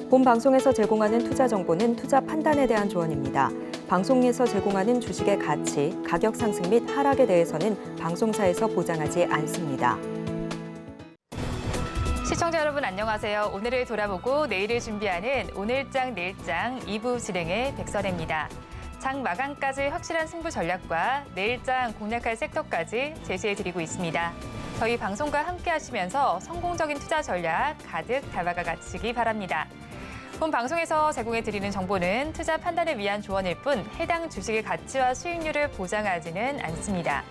본 방송에서 제공하는 투자 정보는 투자 판단에 대한 조언입니다. 방송에서 제공하는 주식의 가치, 가격 상승 및 하락에 대해서는 방송사에서 보장하지 않습니다. 시청자 여러분 안녕하세요. 오늘을 돌아보고 내일을 준비하는 오늘장 내일장 2부 진행의 백선혜입니다. 장 마감까지 확실한 승부 전략과 내일장 공략할 섹터까지 제시해드리고 있습니다. 저희 방송과 함께 하시면서 성공적인 투자 전략 가득 담아가 가시기 바랍니다. 본 방송에서 제공해드리는 정보는 투자 판단을 위한 조언일 뿐 해당 주식의 가치와 수익률을 보장하지는 않습니다.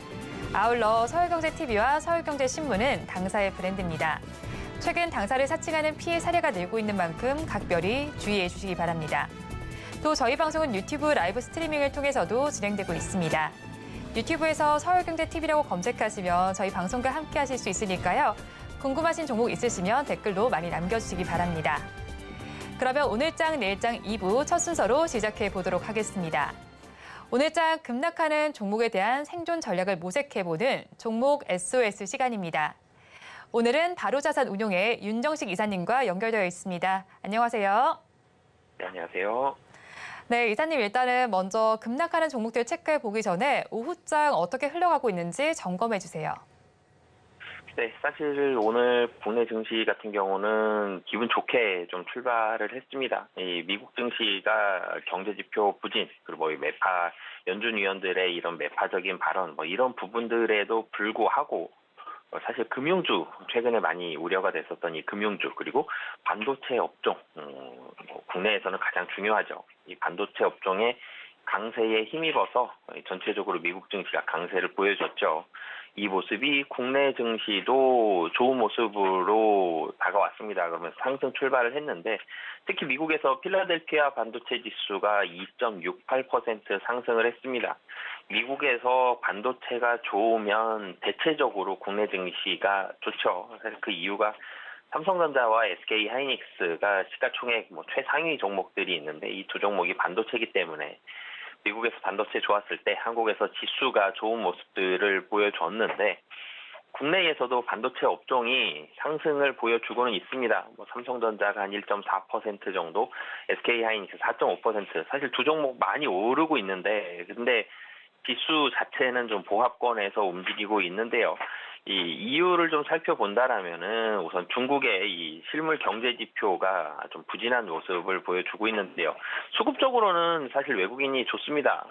아울러 서울경제TV와 서울경제신문은 당사의 브랜드입니다. 최근 당사를 사칭하는 피해 사례가 늘고 있는 만큼 각별히 주의해 주시기 바랍니다. 또 저희 방송은 유튜브 라이브 스트리밍을 통해서도 진행되고 있습니다. 유튜브에서 서울경제TV라고 검색하시면 저희 방송과 함께 하실 수 있으니까요. 궁금하신 종목 있으시면 댓글로 많이 남겨주시기 바랍니다. 그러면 오늘장 내일장 2부 첫 순서로 시작해 보도록 하겠습니다. 오늘장 급락하는 종목에 대한 생존 전략을 모색해보는 종목 SOS 시간입니다. 오늘은 바로자산운용의 윤정식 이사님과 연결되어 있습니다. 안녕하세요. 네, 안녕하세요. 네, 이사님 일단은 먼저 급락하는 종목들 체크해 보기 전에 오후장 어떻게 흘러가고 있는지 점검해 주세요. 네, 사실 오늘 국내 증시 같은 경우는 기분 좋게 좀 출발을 했습니다. 이 미국 증시가 경제지표 부진, 그리고 매파 연준 위원들의 이런 매파적인 발언, 이런 부분들에도 불구하고 사실 금융주, 최근에 많이 우려가 됐었던 이 금융주, 그리고 반도체 업종, 국내에서는 가장 중요하죠. 이 반도체 업종의 강세에 힘입어서 전체적으로 미국 증시가 강세를 보여줬죠. 이 모습이 국내 증시도 좋은 모습으로 다가왔습니다. 그러면서 상승 출발을 했는데 특히 미국에서 필라델피아 반도체 지수가 2.68% 상승을 했습니다. 미국에서 반도체가 좋으면 대체적으로 국내 증시가 좋죠. 사실 그 이유가 삼성전자와 SK 하이닉스가 시가총액 최상위 종목들이 있는데 이 두 종목이 반도체이기 때문에 미국에서 반도체 좋았을 때 한국에서 지수가 좋은 모습들을 보여줬는데 국내에서도 반도체 업종이 상승을 보여주고는 있습니다. 삼성전자가 한 1.4% 정도, SK 하이닉스 4.5%, 사실 두 종목 많이 오르고 있는데 근데 지수 자체는 좀 보합권에서 움직이고 있는데요. 이 이유를 좀 살펴본다라면은 우선 중국의 이 실물 경제 지표가 좀 부진한 모습을 보여주고 있는데요. 수급적으로는 사실 외국인이 좋습니다.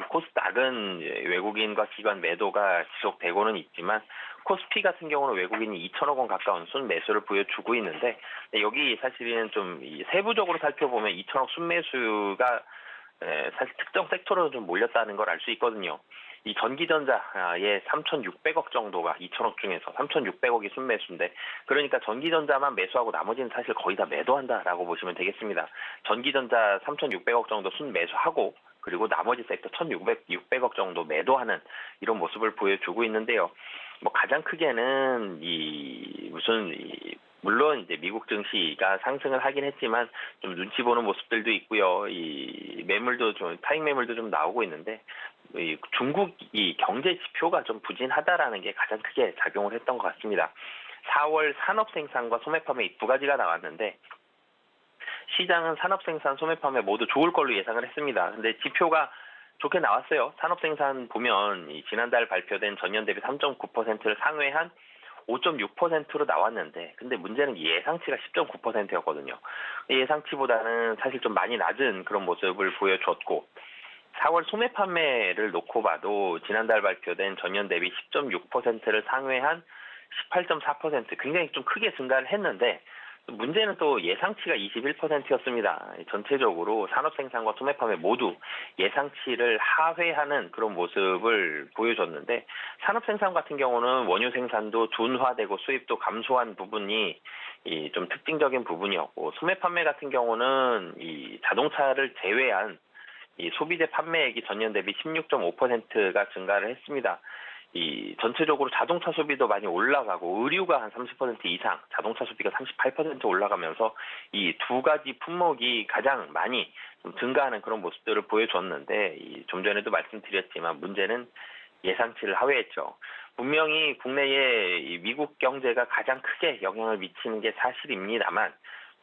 코스닥은 외국인과 기관 매도가 지속되고는 있지만 코스피 같은 경우는 외국인이 2천억 원 가까운 순매수를 보여주고 있는데 여기 사실은 좀 세부적으로 살펴보면 2천억 순매수가 사실 특정 섹터로 좀 몰렸다는 걸 알 수 있거든요. 이 전기전자의 3,600억 정도가 2천억 중에서 3,600억이 순매수인데 그러니까 전기전자만 매수하고 나머지는 사실 거의 다 매도한다라고 보시면 되겠습니다. 전기전자 3,600억 정도 순매수하고 그리고 나머지 섹터 1,600억 정도 매도하는 이런 모습을 보여주고 있는데요. 가장 크게는 물론 이제 미국 증시가 상승을 하긴 했지만 좀 눈치 보는 모습들도 있고요. 이 매물도 좀 타익 매물도 좀 나오고 있는데 중국 이 경제 지표가 좀 부진하다라는 게 가장 크게 작용을 했던 것 같습니다. 4월 산업 생산과 소매 판매 두 가지가 나왔는데 시장은 산업 생산, 소매 판매 모두 좋을 걸로 예상을 했습니다. 근데 지표가 좋게 나왔어요. 산업 생산 보면 지난달 발표된 전년 대비 3.9%를 상회한 5.6%로 나왔는데 근데 문제는 예상치가 10.9%였거든요. 예상치보다는 사실 좀 많이 낮은 그런 모습을 보여줬고 4월 소매 판매를 놓고 봐도 지난달 발표된 전년 대비 10.6%를 상회한 18.4% 굉장히 좀 크게 증가를 했는데 문제는 또 예상치가 21%였습니다. 전체적으로 산업 생산과 소매 판매 모두 예상치를 하회하는 그런 모습을 보여줬는데 산업 생산 같은 경우는 원유 생산도 둔화되고 수입도 감소한 부분이 좀 특징적인 부분이었고 소매 판매 같은 경우는 이 자동차를 제외한 이 소비재 판매액이 전년 대비 16.5%가 증가를 했습니다. 이 전체적으로 자동차 소비도 많이 올라가고 의류가 한 30% 이상, 자동차 소비가 38% 올라가면서 이 두 가지 품목이 가장 많이 좀 증가하는 그런 모습들을 보여줬는데 좀 전에도 말씀드렸지만 문제는 예상치를 하회했죠. 분명히 국내에 이 미국 경제가 가장 크게 영향을 미치는 게 사실입니다만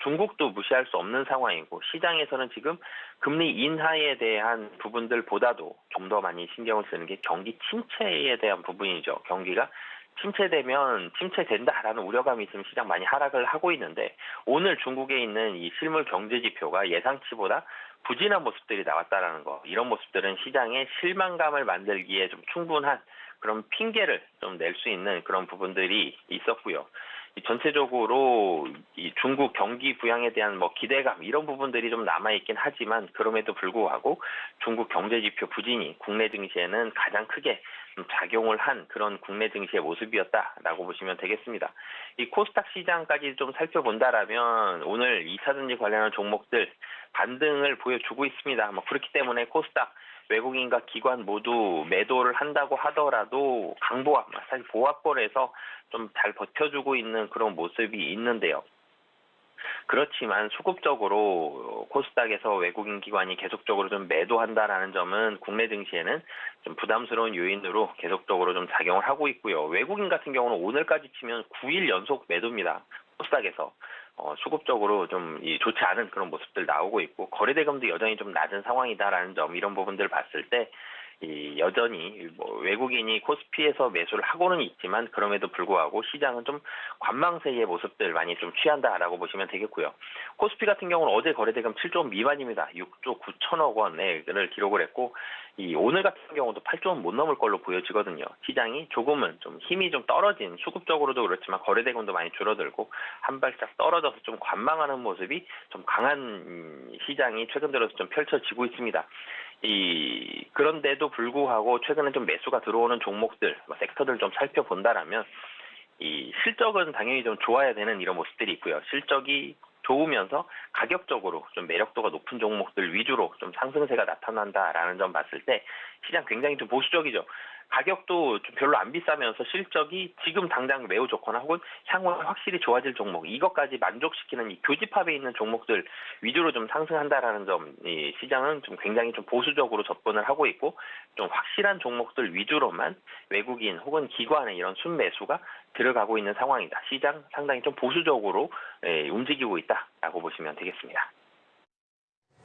중국도 무시할 수 없는 상황이고 시장에서는 지금 금리 인하에 대한 부분들보다도 좀 더 많이 신경을 쓰는 게 경기 침체에 대한 부분이죠. 경기가 침체되면 침체된다라는 우려감이 있으면 시장 많이 하락을 하고 있는데 오늘 중국에 있는 이 실물 경제 지표가 예상치보다 부진한 모습들이 나왔다라는 거, 이런 모습들은 시장에 실망감을 만들기에 좀 충분한 그런 핑계를 좀 낼 수 있는 그런 부분들이 있었고요. 전체적으로 이 중국 경기 부양에 대한 뭐 기대감 이런 부분들이 좀 남아 있긴 하지만 그럼에도 불구하고 중국 경제 지표 부진이 국내 증시에는 가장 크게 작용을 한 그런 국내 증시의 모습이었다라고 보시면 되겠습니다. 이 코스닥 시장까지 좀 살펴본다라면 오늘 2차전지 관련한 종목들 반등을 보여주고 있습니다. 그렇기 때문에 코스닥 외국인과 기관 모두 매도를 한다고 하더라도 강보합, 사실 보합권에서 좀 잘 버텨주고 있는 그런 모습이 있는데요. 그렇지만 수급적으로 코스닥에서 외국인 기관이 계속적으로 좀 매도한다라는 점은 국내 증시에는 좀 부담스러운 요인으로 계속적으로 좀 작용을 하고 있고요. 외국인 같은 경우는 오늘까지 치면 9일 연속 매도입니다. 코스닥에서. 수급적으로 좀 좋지 않은 그런 모습들 나오고 있고 거래대금도 여전히 좀 낮은 상황이다라는 점, 이런 부분들을 봤을 때 여전히 외국인이 코스피에서 매수를 하고는 있지만 그럼에도 불구하고 시장은 좀 관망세의 모습들 많이 좀 취한다라고 보시면 되겠고요. 코스피 같은 경우는 어제 거래대금 7조 원 미만입니다. 6조 9천억 원을 기록을 했고 오늘 같은 경우도 8조 원 못 넘을 걸로 보여지거든요. 시장이 조금은 좀 힘이 좀 떨어진, 수급적으로도 그렇지만 거래대금도 많이 줄어들고 한 발짝 떨어져서 좀 관망하는 모습이 좀 강한 시장이 최근 들어서 좀 펼쳐지고 있습니다. 그런데도 불구하고 최근에 좀 매수가 들어오는 종목들, 섹터들 좀 살펴본다라면 실적은 당연히 좀 좋아야 되는 이런 모습들이 있고요. 실적이 좋으면서 가격적으로 좀 매력도가 높은 종목들 위주로 좀 상승세가 나타난다라는 점 봤을 때 시장 굉장히 좀 보수적이죠. 가격도 좀 별로 안 비싸면서 실적이 지금 당장 매우 좋거나 혹은 향후에 확실히 좋아질 종목, 이것까지 만족시키는 이 교집합에 있는 종목들 위주로 좀 상승한다라는 점, 시장은 좀 굉장히 좀 보수적으로 접근을 하고 있고 좀 확실한 종목들 위주로만 외국인 혹은 기관의 이런 순매수가 들어가고 있는 상황이다. 시장 상당히 좀 보수적으로 움직이고 있다라고 보시면 되겠습니다.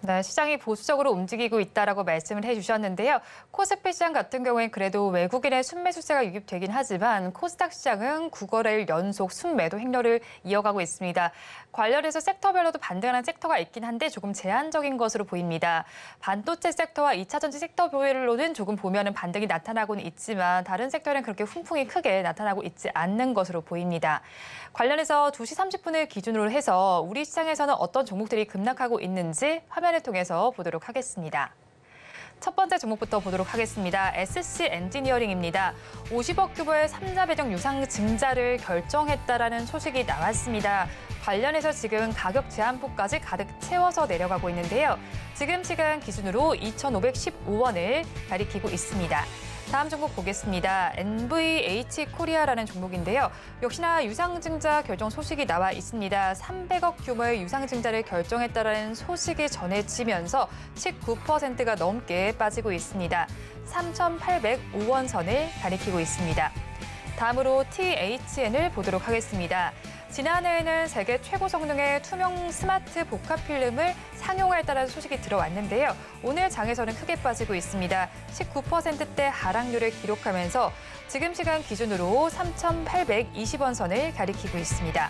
네, 시장이 보수적으로 움직이고 있다라고 말씀을 해주셨는데요. 코스피 시장 같은 경우엔 그래도 외국인의 순매수세가 유입되긴 하지만 코스닥 시장은 9거래일 연속 순매도 행렬을 이어가고 있습니다. 관련해서 섹터별로도 반등하는 섹터가 있긴 한데 조금 제한적인 것으로 보입니다. 반도체 섹터와 2차전지 섹터별로는 조금 보면은 반등이 나타나고는 있지만 다른 섹터는 그렇게 훈풍이 크게 나타나고 있지 않는 것으로 보입니다. 관련해서 2시 30분을 기준으로 해서 우리 시장에서는 어떤 종목들이 급락하고 있는지 화면을 통해서 보도록 하겠습니다. 첫 번째 종목부터 보도록 하겠습니다. SC 엔지니어링입니다. 50억 규모의 3자 배정 유상 증자를 결정했다라는 소식이 나왔습니다. 관련해서 지금 가격 제한폭까지 가득 채워서 내려가고 있는데요. 지금 시간 기준으로 2,515원을 가리키고 있습니다. 다음 종목 보겠습니다. NVH 코리아라는 종목인데요. 역시나 유상증자 결정 소식이 나와 있습니다. 300억 규모의 유상증자를 결정했다는 소식이 전해지면서 19%가 넘게 빠지고 있습니다. 3,805원 선을 가리키고 있습니다. 다음으로 THN을 보도록 하겠습니다. 지난해에는 세계 최고 성능의 투명 스마트 복합 필름을 상용화했다는 소식이 들어왔는데요. 오늘 장에서는 크게 빠지고 있습니다. 19%대 하락률을 기록하면서 지금 시간 기준으로 3,820원 선을 가리키고 있습니다.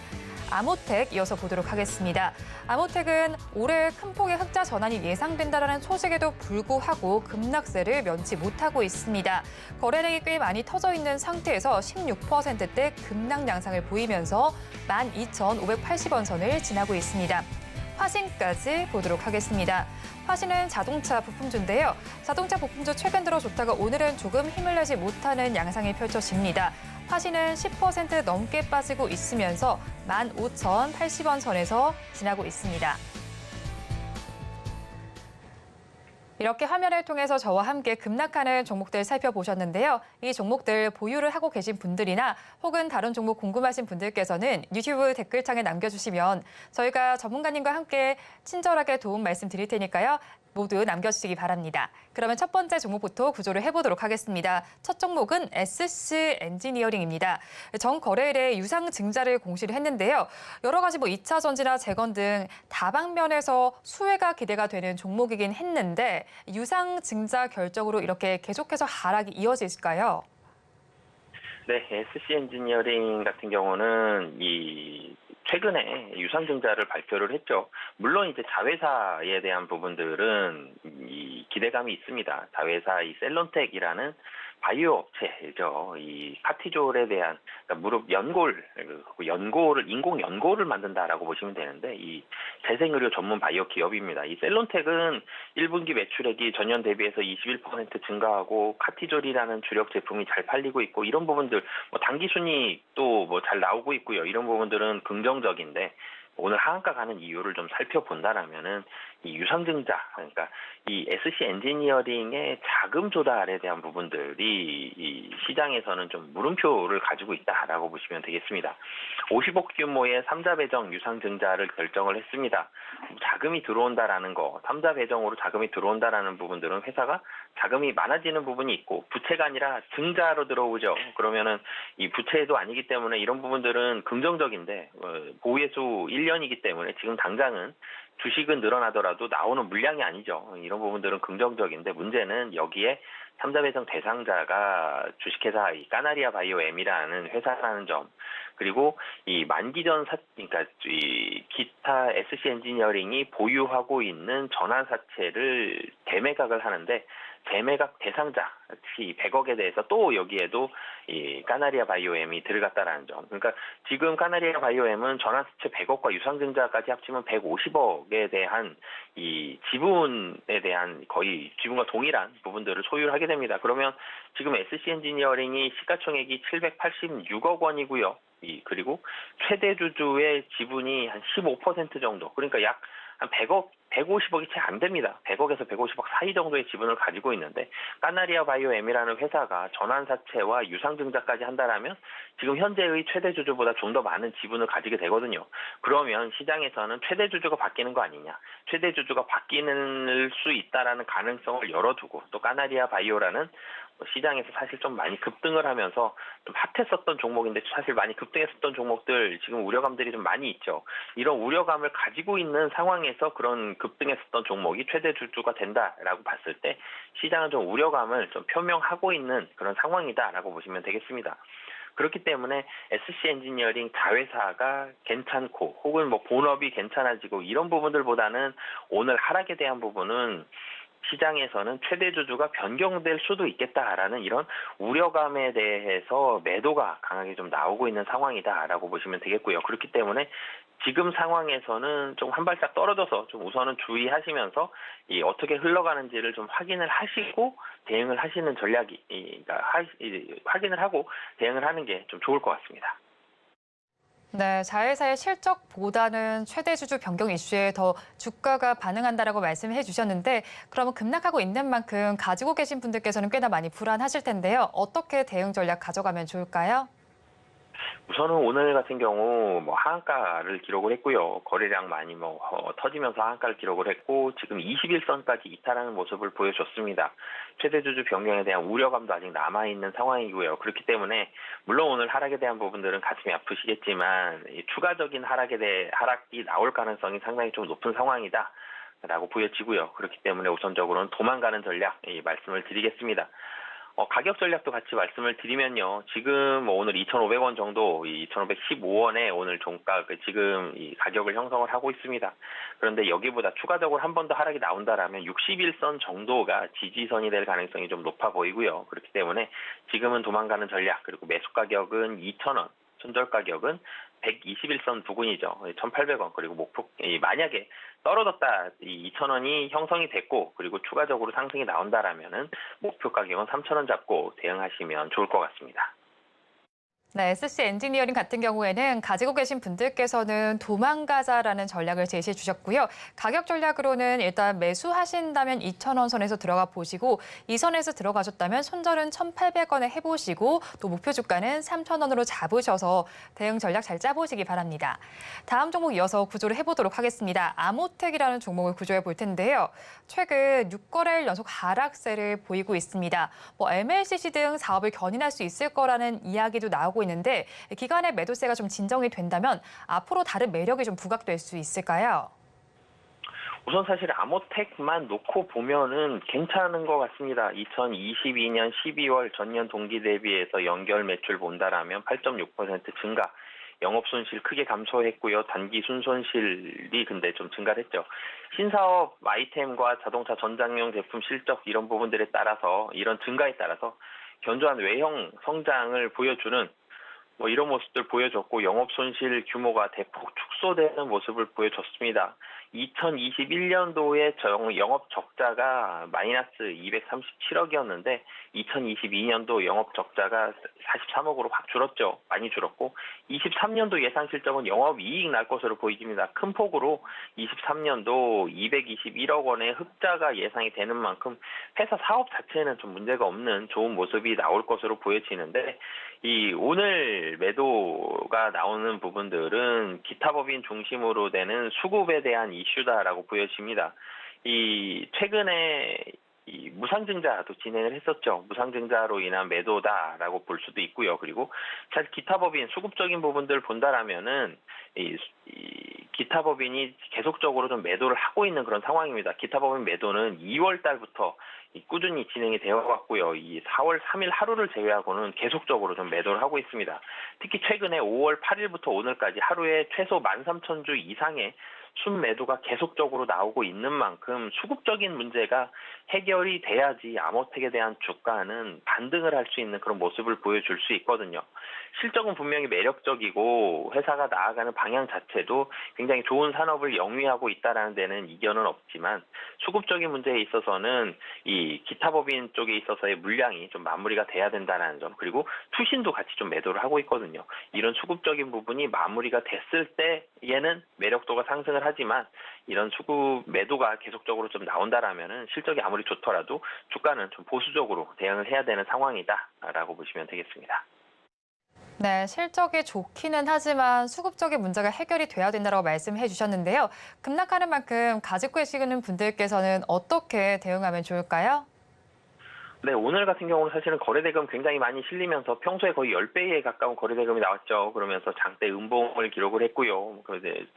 아모텍 이어서 보도록 하겠습니다. 아모텍은 올해 큰 폭의 흑자 전환이 예상된다는 소식에도 불구하고 급락세를 면치 못하고 있습니다. 거래량이 꽤 많이 터져 있는 상태에서 16%대 급락 양상을 보이면서 12,580원 선을 지나고 있습니다. 화신까지 보도록 하겠습니다. 화신은 자동차 부품주인데요. 자동차 부품주 최근 들어 좋다가 오늘은 조금 힘을 내지 못하는 양상이 펼쳐집니다. 화신은 10% 넘게 빠지고 있으면서 15,080원 선에서 지나고 있습니다. 이렇게 화면을 통해서 저와 함께 급락하는 종목들 살펴보셨는데요. 이 종목들 보유를 하고 계신 분들이나 혹은 다른 종목 궁금하신 분들께서는 유튜브 댓글창에 남겨주시면 저희가 전문가님과 함께 친절하게 도움 말씀드릴 테니까요. 모두 남겨주시기 바랍니다. 그러면 첫 번째 종목부터 구조를 해보도록 하겠습니다. 첫 종목은 SC 엔지니어링입니다. 전 거래일에 유상 증자를 공시를 했는데요. 여러 가지 2차 전지나 재건 등 다방면에서 수혜가 기대가 되는 종목이긴 했는데 유상 증자 결정으로 이렇게 계속해서 하락이 이어질까요? 네, SC 엔지니어링 같은 경우는 최근에 유상증자를 발표를 했죠. 물론 이제 자회사에 대한 부분들은 기대감이 있습니다. 자회사 셀론텍이라는 바이오 업체죠. 이 카티졸에 대한 그러니까 무릎 연골을 인공 연골을 만든다라고 보시면 되는데 이 재생의료 전문 바이오 기업입니다. 이 셀론텍은 1분기 매출액이 전년 대비해서 21% 증가하고 카티졸이라는 주력 제품이 잘 팔리고 있고 이런 부분들 당기 순이익도 잘 나오고 있고요. 이런 부분들은 긍정적인데 오늘 하한가 가는 이유를 좀 살펴본다라면은 이 유상증자, 그러니까 이 SC 엔지니어링의 자금 조달에 대한 부분들이 이 시장에서는 좀 물음표를 가지고 있다라고 보시면 되겠습니다. 50억 규모의 3자 배정 유상증자를 결정을 했습니다. 자금이 들어온다라는 거, 3자 배정으로 자금이 들어온다라는 부분들은 회사가 자금이 많아지는 부분이 있고 부채가 아니라 증자로 들어오죠. 그러면은 이 부채도 아니기 때문에 이런 부분들은 긍정적인데 보유예수 1년이기 때문에 지금 당장은 주식은 늘어나더라도 나오는 물량이 아니죠. 이런 부분들은 긍정적인데 문제는 여기에 3자 배정 대상자가 주식회사 까나리아 바이오엠이라는 회사라는 점, 그리고 이 만기전 그러니까 이 기타 SC 엔지니어링이 보유하고 있는 전환사채를 대매각을 하는데 대매각 대상자, 이 100억에 대해서 또 여기에도 이 까나리아 바이오엠이 들어갔다라는 점. 그러니까 지금 까나리아 바이오엠은 전환사채 100억과 유상증자까지 합치면 150억에 대한 이 지분에 대한 거의 지분과 동일한 부분들을 소유를 하게 됩니다. 그러면 지금 SC 엔지니어링이 시가총액이 786억 원이고요. 그리고 최대 주주의 지분이 한 15% 정도. 그러니까 약 한 100억, 150억이 채 안 됩니다. 100억에서 150억 사이 정도의 지분을 가지고 있는데 까나리아 바이오엠이라는 회사가 전환사채와 유상증자까지 한다라면 지금 현재의 최대 주주보다 좀 더 많은 지분을 가지게 되거든요. 그러면 시장에서는 최대 주주가 바뀌는 거 아니냐. 최대 주주가 바뀌는 수 있다라는 가능성을 열어두고 또 까나리아 바이오라는 시장에서 사실 좀 많이 급등을 하면서 좀 핫했었던 종목인데 사실 많이 급등했었던 종목들 지금 우려감들이 좀 많이 있죠. 이런 우려감을 가지고 있는 상황에서 그런 급등했었던 종목이 최대 주주가 된다라고 봤을 때 시장은 좀 우려감을 좀 표명하고 있는 그런 상황이다라고 보시면 되겠습니다. 그렇기 때문에 SC 엔지니어링 자회사가 괜찮고 혹은 본업이 괜찮아지고 이런 부분들보다는 오늘 하락에 대한 부분은 시장에서는 최대 주주가 변경될 수도 있겠다라는 이런 우려감에 대해서 매도가 강하게 좀 나오고 있는 상황이다라고 보시면 되겠고요. 그렇기 때문에 지금 상황에서는 좀 한 발짝 떨어져서 좀 우선은 주의하시면서 어떻게 흘러가는지를 좀 확인을 하시고 대응을 하시는 전략이, 그러니까 확인을 하고 대응을 하는 게 좀 좋을 것 같습니다. 네, 자회사의 실적보다는 최대 주주 변경 이슈에 더 주가가 반응한다라고 말씀해 주셨는데 그러면 급락하고 있는 만큼 가지고 계신 분들께서는 꽤나 많이 불안하실 텐데요. 어떻게 대응 전략 가져가면 좋을까요? 우선은 오늘 같은 경우 하한가를 기록을 했고요. 거래량 많이 터지면서 하한가를 기록을 했고 지금 21선까지 이탈하는 모습을 보여줬습니다. 최대 주주 변경에 대한 우려감도 아직 남아있는 상황이고요. 그렇기 때문에 물론 오늘 하락에 대한 부분들은 가슴이 아프시겠지만 추가적인 하락이 나올 가능성이 상당히 좀 높은 상황이다. 라고 보여지고요. 그렇기 때문에 우선적으로는 도망가는 전략 말씀을 드리겠습니다. 가격 전략도 같이 말씀을 드리면요. 지금 오늘 2,500원 정도, 2,515원에 오늘 종가 지금 이 가격을 형성을 하고 있습니다. 그런데 여기보다 추가적으로 한 번 더 하락이 나온다라면 61선 정도가 지지선이 될 가능성이 좀 높아 보이고요. 그렇기 때문에 지금은 도망가는 전략, 그리고 매수 가격은 2,000원, 손절 가격은 121선 부근이죠. 1,800원. 그리고 목표, 만약에 떨어졌다, 2,000원이 형성이 됐고, 그리고 추가적으로 상승이 나온다라면은 목표 가격은 3,000원 잡고 대응하시면 좋을 것 같습니다. 네, SC 엔지니어링 같은 경우에는 가지고 계신 분들께서는 도망가자라는 전략을 제시해 주셨고요. 가격 전략으로는 일단 매수하신다면 2,000원 선에서 들어가 보시고 이 선에서 들어가셨다면 손절은 1,800원에 해보시고 또 목표 주가는 3,000원으로 잡으셔서 대응 전략 잘 짜보시기 바랍니다. 다음 종목 이어서 구조를 해보도록 하겠습니다. 아모텍이라는 종목을 구조해 볼 텐데요. 최근 6거래일 연속 하락세를 보이고 있습니다. MLCC 등 사업을 견인할 수 있을 거라는 이야기도 나오고 있는데 기관의 매도세가 좀 진정이 된다면 앞으로 다른 매력이 좀 부각될 수 있을까요? 우선 사실 아모텍만 놓고 보면은 괜찮은 것 같습니다. 2022년 12월 전년 동기 대비해서 연결 매출 본다라면 8.6% 증가. 영업 손실 크게 감소했고요. 단기 순손실이 근데 좀 증가를 했죠. 신사업 아이템과 자동차 전장용 제품 실적 이런 부분들에 따라서 이런 증가에 따라서 견조한 외형 성장을 보여주는 이런 모습들 보여줬고 영업 손실 규모가 대폭 축소되는 모습을 보여줬습니다. 2021년도에 영업 적자가 마이너스 237억이었는데 2022년도 영업 적자가 43억으로 확 줄었죠. 많이 줄었고 23년도 예상 실적은 영업 이익 날 것으로 보입니다. 큰 폭으로 23년도 221억 원의 흑자가 예상이 되는 만큼 회사 사업 자체에는 좀 문제가 없는 좋은 모습이 나올 것으로 보여지는데 이 오늘 매도가 나오는 부분들은 기타 법인 중심으로 되는 수급에 대한 이슈다라고 보여집니다. 이 최근에 이 무상증자도 진행을 했었죠. 무상증자로 인한 매도다라고 볼 수도 있고요. 그리고 사실 기타 법인 수급적인 부분들 본다라면은 이 기타 법인이 계속적으로 좀 매도를 하고 있는 그런 상황입니다. 기타 법인 매도는 2월 달부터 꾸준히 진행이 되어 왔고요. 이 4월 3일 하루를 제외하고는 계속적으로 좀 매도를 하고 있습니다. 특히 최근에 5월 8일부터 오늘까지 하루에 최소 13,000주 이상의 순매도가 계속적으로 나오고 있는 만큼 수급적인 문제가 해결이 돼야지 아모텍에 대한 주가는 반등을 할 수 있는 그런 모습을 보여줄 수 있거든요. 실적은 분명히 매력적이고 회사가 나아가는 방향 자체도 굉장히 좋은 산업을 영위하고 있다는 데는 이견은 없지만 수급적인 문제에 있어서는 이 기타 법인 쪽에 있어서의 물량이 좀 마무리가 돼야 된다는 점, 그리고 투신도 같이 좀 매도를 하고 있거든요. 이런 수급적인 부분이 마무리가 됐을 때에는 매력도가 상승을 하지만 이런 수급 매도가 계속적으로 좀 나온다라면은 실적이 아무리 좋더라도 주가는 좀 보수적으로 대응을 해야 되는 상황이다라고 보시면 되겠습니다. 네, 실적이 좋기는 하지만 수급적인 문제가 해결이 돼야 된다고 말씀해 주셨는데요. 급락하는 만큼 가지고 계시는 분들께서는 어떻게 대응하면 좋을까요? 네, 오늘 같은 경우는 사실은 거래대금 굉장히 많이 실리면서 평소에 거의 10배에 가까운 거래대금이 나왔죠. 그러면서 장대 음봉을 기록을 했고요.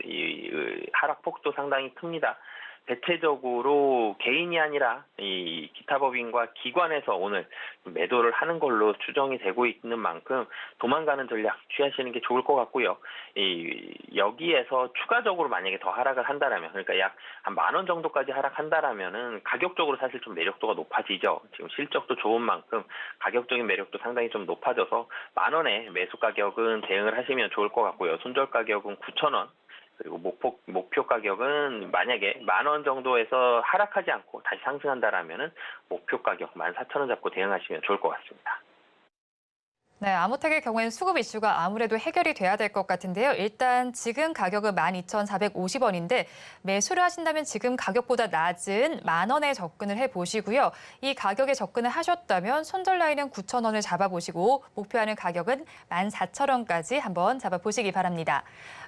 이 하락폭도 상당히 큽니다. 대체적으로 개인이 아니라 이 기타 법인과 기관에서 오늘 매도를 하는 걸로 추정이 되고 있는 만큼 도망가는 전략 취하시는 게 좋을 것 같고요. 여기에서 추가적으로 만약에 더 하락을 한다라면, 그러니까 약 한 10,000원 정도까지 하락한다라면은 가격적으로 사실 좀 매력도가 높아지죠. 지금 실적도 좋은 만큼 가격적인 매력도 상당히 좀 높아져서 10,000원의 매수 가격은 대응을 하시면 좋을 것 같고요. 손절 가격은 9,000원. 그리고 목표 가격은 만약에 10,000원 정도에서 하락하지 않고 다시 상승한다라면은 목표 가격 14,000원 잡고 대응하시면 좋을 것 같습니다. 네, 아모텍의 경우에는 수급 이슈가 아무래도 해결이 돼야 될 것 같은데요. 일단 지금 가격은 12,450원인데 매수를 하신다면 지금 가격보다 낮은 10,000원에 접근을 해보시고요. 이 가격에 접근을 하셨다면 손절 라인은 9,000원을 잡아보시고 목표하는 가격은 14,000원까지 한번 잡아보시기 바랍니다.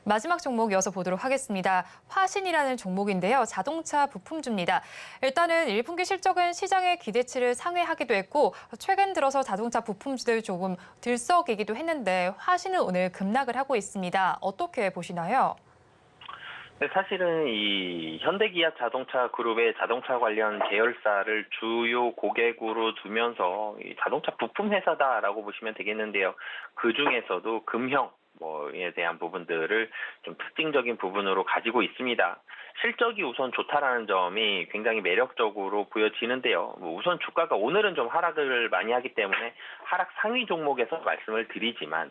마지막 종목 이어서 보도록 하겠습니다. 화신이라는 종목인데요. 자동차 부품주입니다. 일단은 1분기 실적은 시장의 기대치를 상회하기도 했고 최근 들어서 자동차 부품주들 조금 들썩이기도 했는데 화신은 오늘 급락을 하고 있습니다. 어떻게 보시나요? 네, 사실은 이 현대기아 자동차 그룹의 자동차 관련 계열사를 주요 고객으로 두면서 이 자동차 부품 회사다라고 보시면 되겠는데요. 그 중에서도 금형 에 대한 부분들을 좀 특징적인 부분으로 가지고 있습니다. 실적이 우선 좋다라는 점이 굉장히 매력적으로 보여지는데요. 우선 주가가 오늘은 좀 하락을 많이 하기 때문에 하락 상위 종목에서 말씀을 드리지만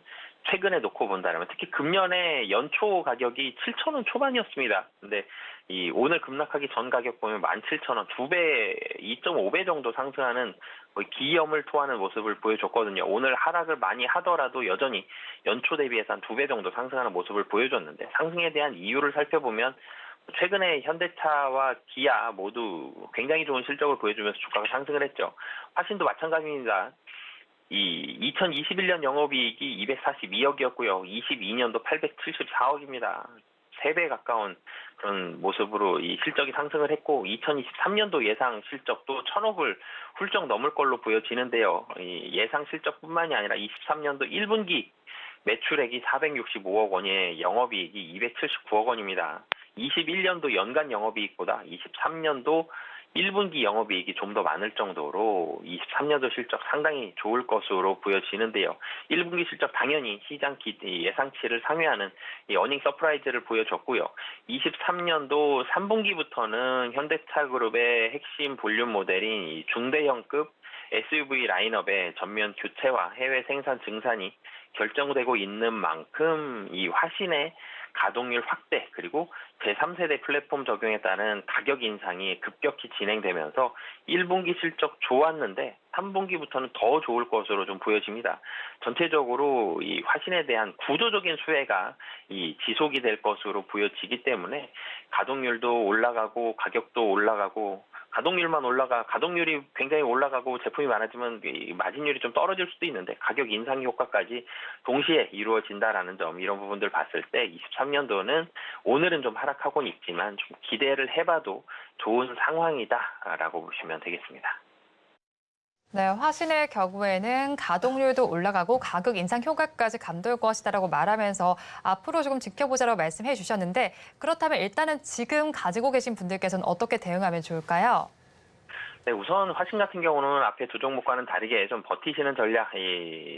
최근에 놓고 본다면 특히 금년에 연초 가격이 7,000원 초반이었습니다. 근데 이 오늘 급락하기 전 가격 보면 17,000원, 2배, 2.5배 정도 상승하는 거의 기염을 토하는 모습을 보여줬거든요. 오늘 하락을 많이 하더라도 여전히 연초 대비해서 한 2배 정도 상승하는 모습을 보여줬는데 상승에 대한 이유를 살펴보면 최근에 현대차와 기아 모두 굉장히 좋은 실적을 보여주면서 주가가 상승을 했죠. 화신도 마찬가지입니다. 이 2021년 영업이익이 242억이었고요. 22년도 874억입니다. 3배 가까운 그런 모습으로 이 실적이 상승을 했고 2023년도 예상 실적도 1,000억을 훌쩍 넘을 걸로 보여지는데요. 이 예상 실적뿐만이 아니라 23년도 1분기 매출액이 465억 원에 영업이익이 279억 원입니다. 21년도 연간 영업이익보다 23년도 1분기 영업이익이 좀 더 많을 정도로 23년도 실적 상당히 좋을 것으로 보여지는데요. 1분기 실적 당연히 시장 예상치를 상회하는 이 어닝 서프라이즈를 보여줬고요. 23년도 3분기부터는 현대차그룹의 핵심 볼륨 모델인 이 중대형급 SUV 라인업의 전면 교체와 해외 생산 증산이 결정되고 있는 만큼 이 화신의 가동률 확대 그리고 제3세대 플랫폼 적용에 따른 가격 인상이 급격히 진행되면서 1분기 실적 좋았는데 3분기부터는 더 좋을 것으로 좀 보여집니다. 전체적으로 이 화신에 대한 구조적인 수혜가 이 지속이 될 것으로 보여지기 때문에 가동률도 올라가고 가격도 올라가고 가동률이 굉장히 올라가고 제품이 많아지면 마진율이 좀 떨어질 수도 있는데 가격 인상 효과까지 동시에 이루어진다라는 점 이런 부분들 봤을 때 23년도는 오늘은 좀 하락하고는 있지만 좀 기대를 해봐도 좋은 상황이다라고 보시면 되겠습니다. 네, 화신의 경우에는 가동률도 올라가고 가격 인상 효과까지 감돌 것이다라고 말하면서 앞으로 조금 지켜보자라고 말씀해 주셨는데 그렇다면 일단은 지금 가지고 계신 분들께서는 어떻게 대응하면 좋을까요? 네, 우선 화신 같은 경우는 앞에 두 종목과는 다르게 좀 버티시는 전략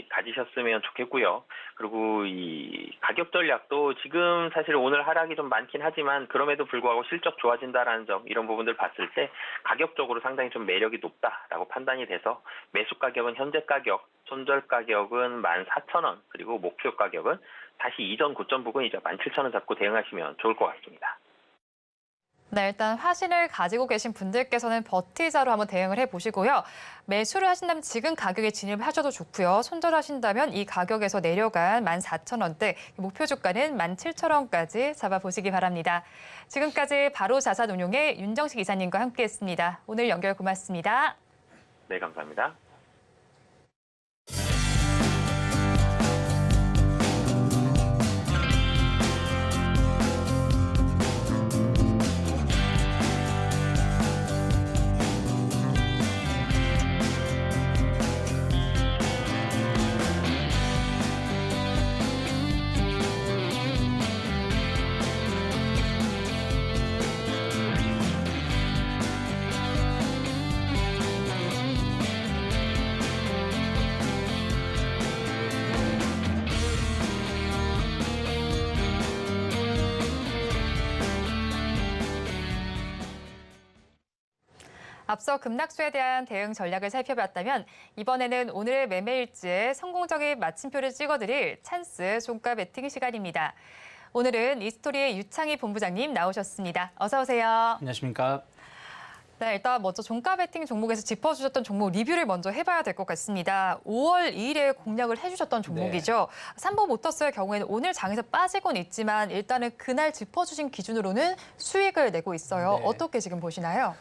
가지셨으면 좋겠고요. 그리고 이 가격 전략도 지금 사실 오늘 하락이 좀 많긴 하지만 그럼에도 불구하고 실적 좋아진다라는 점 이런 부분들 봤을 때 가격적으로 상당히 좀 매력이 높다라고 판단이 돼서 매수 가격은 현재 가격, 손절 가격은 14,000원 그리고 목표 가격은 다시 이전 고점 부근이죠. 17,000원 잡고 대응하시면 좋을 것 같습니다. 네, 일단 화신을 가지고 계신 분들께서는 버티자로 한번 대응을 해보시고요. 매수를 하신다면 지금 가격에 진입하셔도 좋고요. 손절하신다면 이 가격에서 내려간 14,000원대, 목표 주가는 17,000원까지 잡아보시기 바랍니다. 지금까지 바로 자산운용의 윤정식 이사님과 함께했습니다. 오늘 연결 고맙습니다. 네, 감사합니다. 앞서 급락수에 대한 대응 전략을 살펴봤다면 이번에는 오늘의 매매일지에 성공적인 마침표를 찍어드릴 찬스 종가 베팅 시간입니다. 오늘은 이스토리의 유창희 본부장님 나오셨습니다. 어서 오세요. 안녕하십니까. 네, 일단 먼저 종가 베팅 종목에서 짚어주셨던 종목 리뷰를 먼저 해봐야 될 것 같습니다. 5월 2일에 공략을 해주셨던 종목이죠. 삼보모터스의 경우에는 오늘 장에서 빠지곤 있지만 일단은 그날 짚어주신 기준으로는 수익을 내고 있어요. 네. 어떻게 지금 보시나요?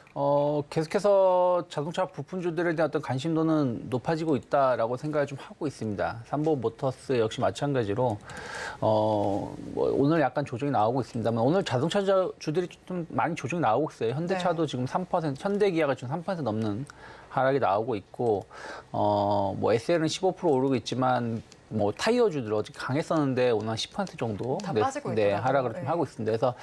계속해서 자동차 부품주들에 대한 어떤 관심도는 높아지고 있다라고 생각을 좀 하고 있습니다. 삼보모터스 역시 마찬가지로 뭐 오늘 약간 조정이 나오고 있습니다만 오늘 자동차주들이 좀 많이 조정이 나오고 있어요. 현대차도 지금 3%, 현대기아가 지금 3% 넘는 하락이 나오고 있고, 뭐 SL은 15% 오르고 있지만, 뭐 타이어주들 어제 강했었는데 오늘 한 10% 정도 다 빠지고 있더라고요. 하락을 좀 하고 있습니다. 그래서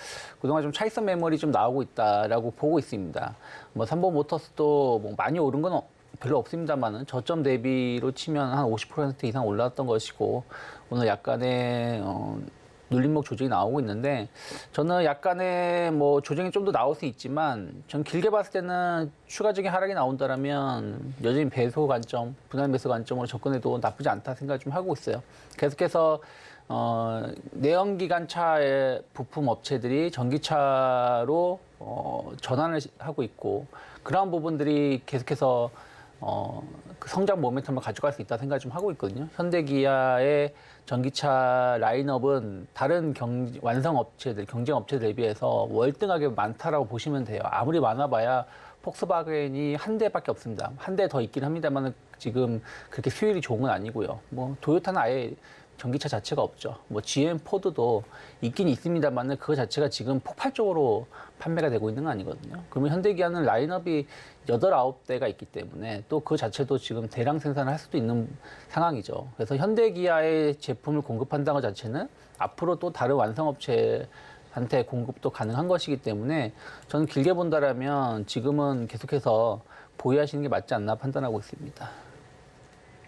그동안 좀 차익선 매물이 좀 나오고 있다라고 보고 있습니다. 뭐 삼보모터스도 뭐 많이 오른 건 별로 없습니다만은 저점 대비로 치면 한 50% 이상 올랐던 것이고 오늘 약간의 눌림목 조정이 나오고 있는데 저는 약간의 뭐 조정이 좀 더 나올 수 있지만 전 길게 봤을 때는 추가적인 하락이 나온다라면 여전히 배소 관점, 분할 매수 관점으로 접근해도 나쁘지 않다 생각 좀 하고 있어요. 계속해서 내연기관차의 부품 업체들이 전기차로 전환을 하고 있고 그러한 부분들이 계속해서 그 성장 모멘텀을 가져갈 수 있다 생각 좀 하고 있거든요. 현대기아의 전기차 라인업은 다른 완성 업체들, 경쟁 업체들 대비해서 월등하게 많다라고 보시면 돼요. 아무리 많아봐야 폭스바겐이 한 대밖에 없습니다. 한 대 더 있긴 합니다만 지금 그렇게 수율이 좋은 건 아니고요. 뭐 도요타는 아예 전기차 자체가 없죠. 뭐 GM, 포드도 있긴 있습니다만 그거 자체가 지금 폭발적으로 판매가 되고 있는 건 아니거든요. 그러면 현대기아는 라인업이 8, 9대가 있기 때문에 또 그 자체도 지금 대량 생산을 할 수도 있는 상황이죠. 그래서 현대기아의 제품을 공급한다는 것 자체는 앞으로 또 다른 완성업체한테 공급도 가능한 것이기 때문에 저는 길게 본다라면 지금은 계속해서 보유하시는 게 맞지 않나 판단하고 있습니다.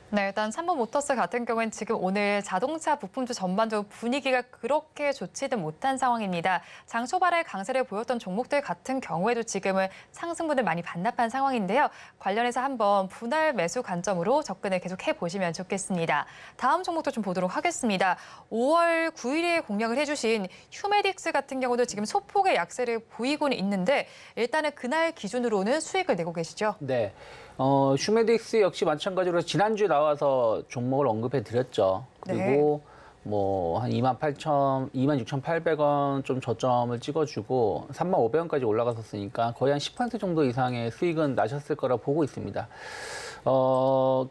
네, 일단 삼보모터스 같은 경우는 지금 오늘 자동차 부품주 전반적으로 분위기가 그렇게 좋지는 못한 상황입니다. 장 초반에 강세를 보였던 종목들 같은 경우에도 지금은 상승분을 많이 반납한 상황인데요. 관련해서 한번 분할 매수 관점으로 접근을 계속해 보시면 좋겠습니다. 다음 종목도 좀 보도록 하겠습니다. 5월 9일에 공략을 해주신 휴메딕스 같은 경우도 지금 소폭의 약세를 보이고는 있는데 일단은 그날 기준으로는 수익을 내고 계시죠? 네. 휴메딕스 역시 마찬가지로 지난주에 나와서 종목을 언급해 드렸죠. 그리고 뭐 한 26,800원 좀 저점을 찍어주고 35,500원까지 올라갔었으니까 거의 한 10% 정도 이상의 수익은 나셨을 거라 보고 있습니다.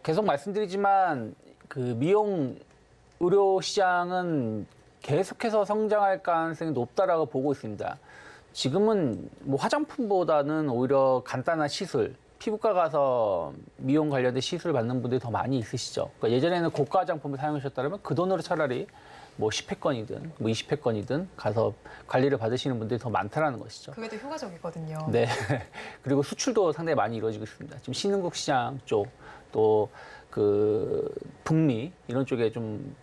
계속 말씀드리지만 그 미용 의료 시장은 계속해서 성장할 가능성이 높다라고 보고 있습니다. 지금은 뭐 화장품보다는 오히려 간단한 시술, 피부과 가서 미용 관련된 시술을 받는 분들이 더 많이 있으시죠. 그러니까 예전에는 고가 화장품을 사용하셨다면 그 돈으로 차라리 뭐 10회권이든 뭐 20회권이든 가서 관리를 받으시는 분들이 더 많다라는 것이죠. 그게 더 효과적이거든요. 네. 그리고 수출도 상당히 많이 이루어지고 있습니다. 지금 신흥국 시장 쪽, 또 그 북미 이런 쪽에 좀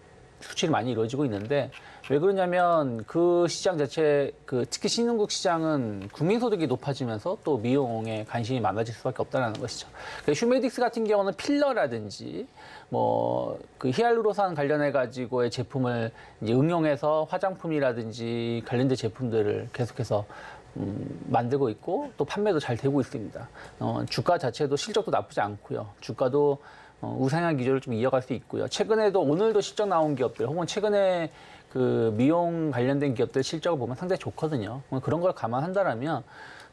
수출이 많이 이루어지고 있는데 왜 그러냐면 그 시장 자체 특히 신흥국 시장은 국민소득이 높아지면서 또 미용에 관심이 많아질 수밖에 없다는 것이죠. 휴메딕스 같은 경우는 필러라든지 뭐 그 히알루로산 관련해 가지고의 제품을 이제 응용해서 화장품이라든지 관련된 제품들을 계속해서 만들고 있고 또 판매도 잘 되고 있습니다. 주가 자체도 실적도 나쁘지 않고요. 주가도 우상향 기조를 좀 이어갈 수 있고요. 최근에도 오늘도 실적 나온 기업들 혹은 최근에 그 미용 관련된 기업들 실적을 보면 상당히 좋거든요. 그런 걸 감안한다라면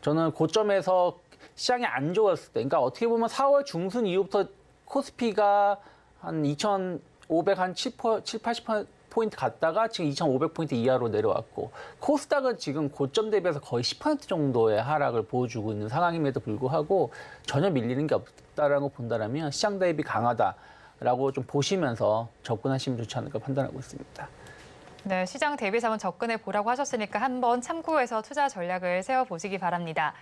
저는 고점에서 시장이 안 좋았을 때, 그러니까 어떻게 보면 4월 중순 이후부터 코스피가 한 2,500, 한 7, 80포인트 갔다가 지금 2,500포인트 이하로 내려왔고 코스닥은 지금 고점 대비해서 거의 10% 정도의 하락을 보여주고 있는 상황임에도 불구하고 전혀 밀리는 게 없다라고 본다면 시장 대비 강하다라고 좀 보시면서 접근하시면 좋지 않을까 판단하고 있습니다. 네, 시장 대비해서 한번 접근해 보라고 하셨으니까 한번 참고해서 투자 전략을 세워보시기 바랍니다.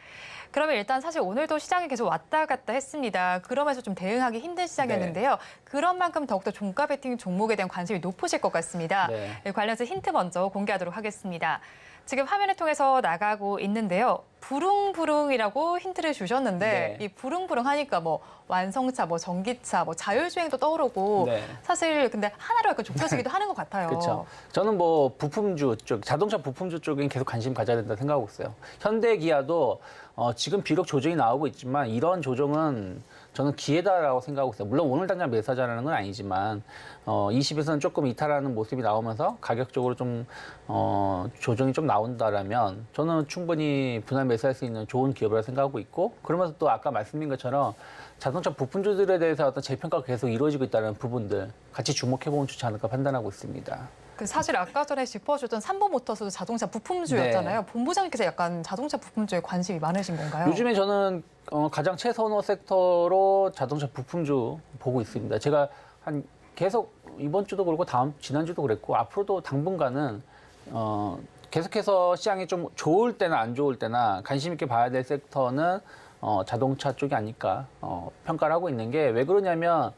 그러면 일단 사실 오늘도 시장이 계속 왔다 갔다 했습니다. 그러면서 좀 대응하기 힘든 시장이었는데요. 그런 만큼 더욱더 종가 베팅 종목에 대한 관심이 높으실 것 같습니다. 관련해서 힌트 먼저 공개하도록 하겠습니다. 지금 화면을 통해서 나가고 있는데요. 부릉부릉이라고 힌트를 주셨는데 이 부릉부릉 하니까 뭐 완성차, 뭐 전기차, 뭐 자율주행도 떠오르고 사실 근데 하나로 약간 좁혀지기도 하는 것 같아요. 그렇죠. 저는 뭐 부품주 쪽, 자동차 부품주 쪽엔 계속 관심 가져야 된다 생각하고 있어요. 현대기아도 지금 비록 조정이 나오고 있지만 이런 조정은 저는 기회다라고 생각하고 있어요. 물론 오늘 당장 매수하자는 건 아니지만 20에서는 조금 이탈하는 모습이 나오면서 가격적으로 좀 조정이 좀 나온다라면 저는 충분히 분할 매수할 수 있는 좋은 기업이라고 생각하고 있고 그러면서 또 아까 말씀드린 것처럼 자동차 부품주들에 대해서 어떤 재평가가 계속 이루어지고 있다는 부분들 같이 주목해보면 좋지 않을까 판단하고 있습니다. 사실 아까 전에 짚어주던 삼보모터스도 자동차 부품주였잖아요. 본부장님께서 약간 자동차 부품주에 관심이 많으신 건가요? 요즘에 저는 가장 최선호 섹터로 자동차 부품주 보고 있습니다. 제가 계속 이번 주도 그렇고 지난주도 그랬고 앞으로도 당분간은 계속해서 시장이 좀 좋을 때나 안 좋을 때나 관심 있게 봐야 될 섹터는 자동차 쪽이 아닐까 평가를 하고 있는 게 왜 그러냐면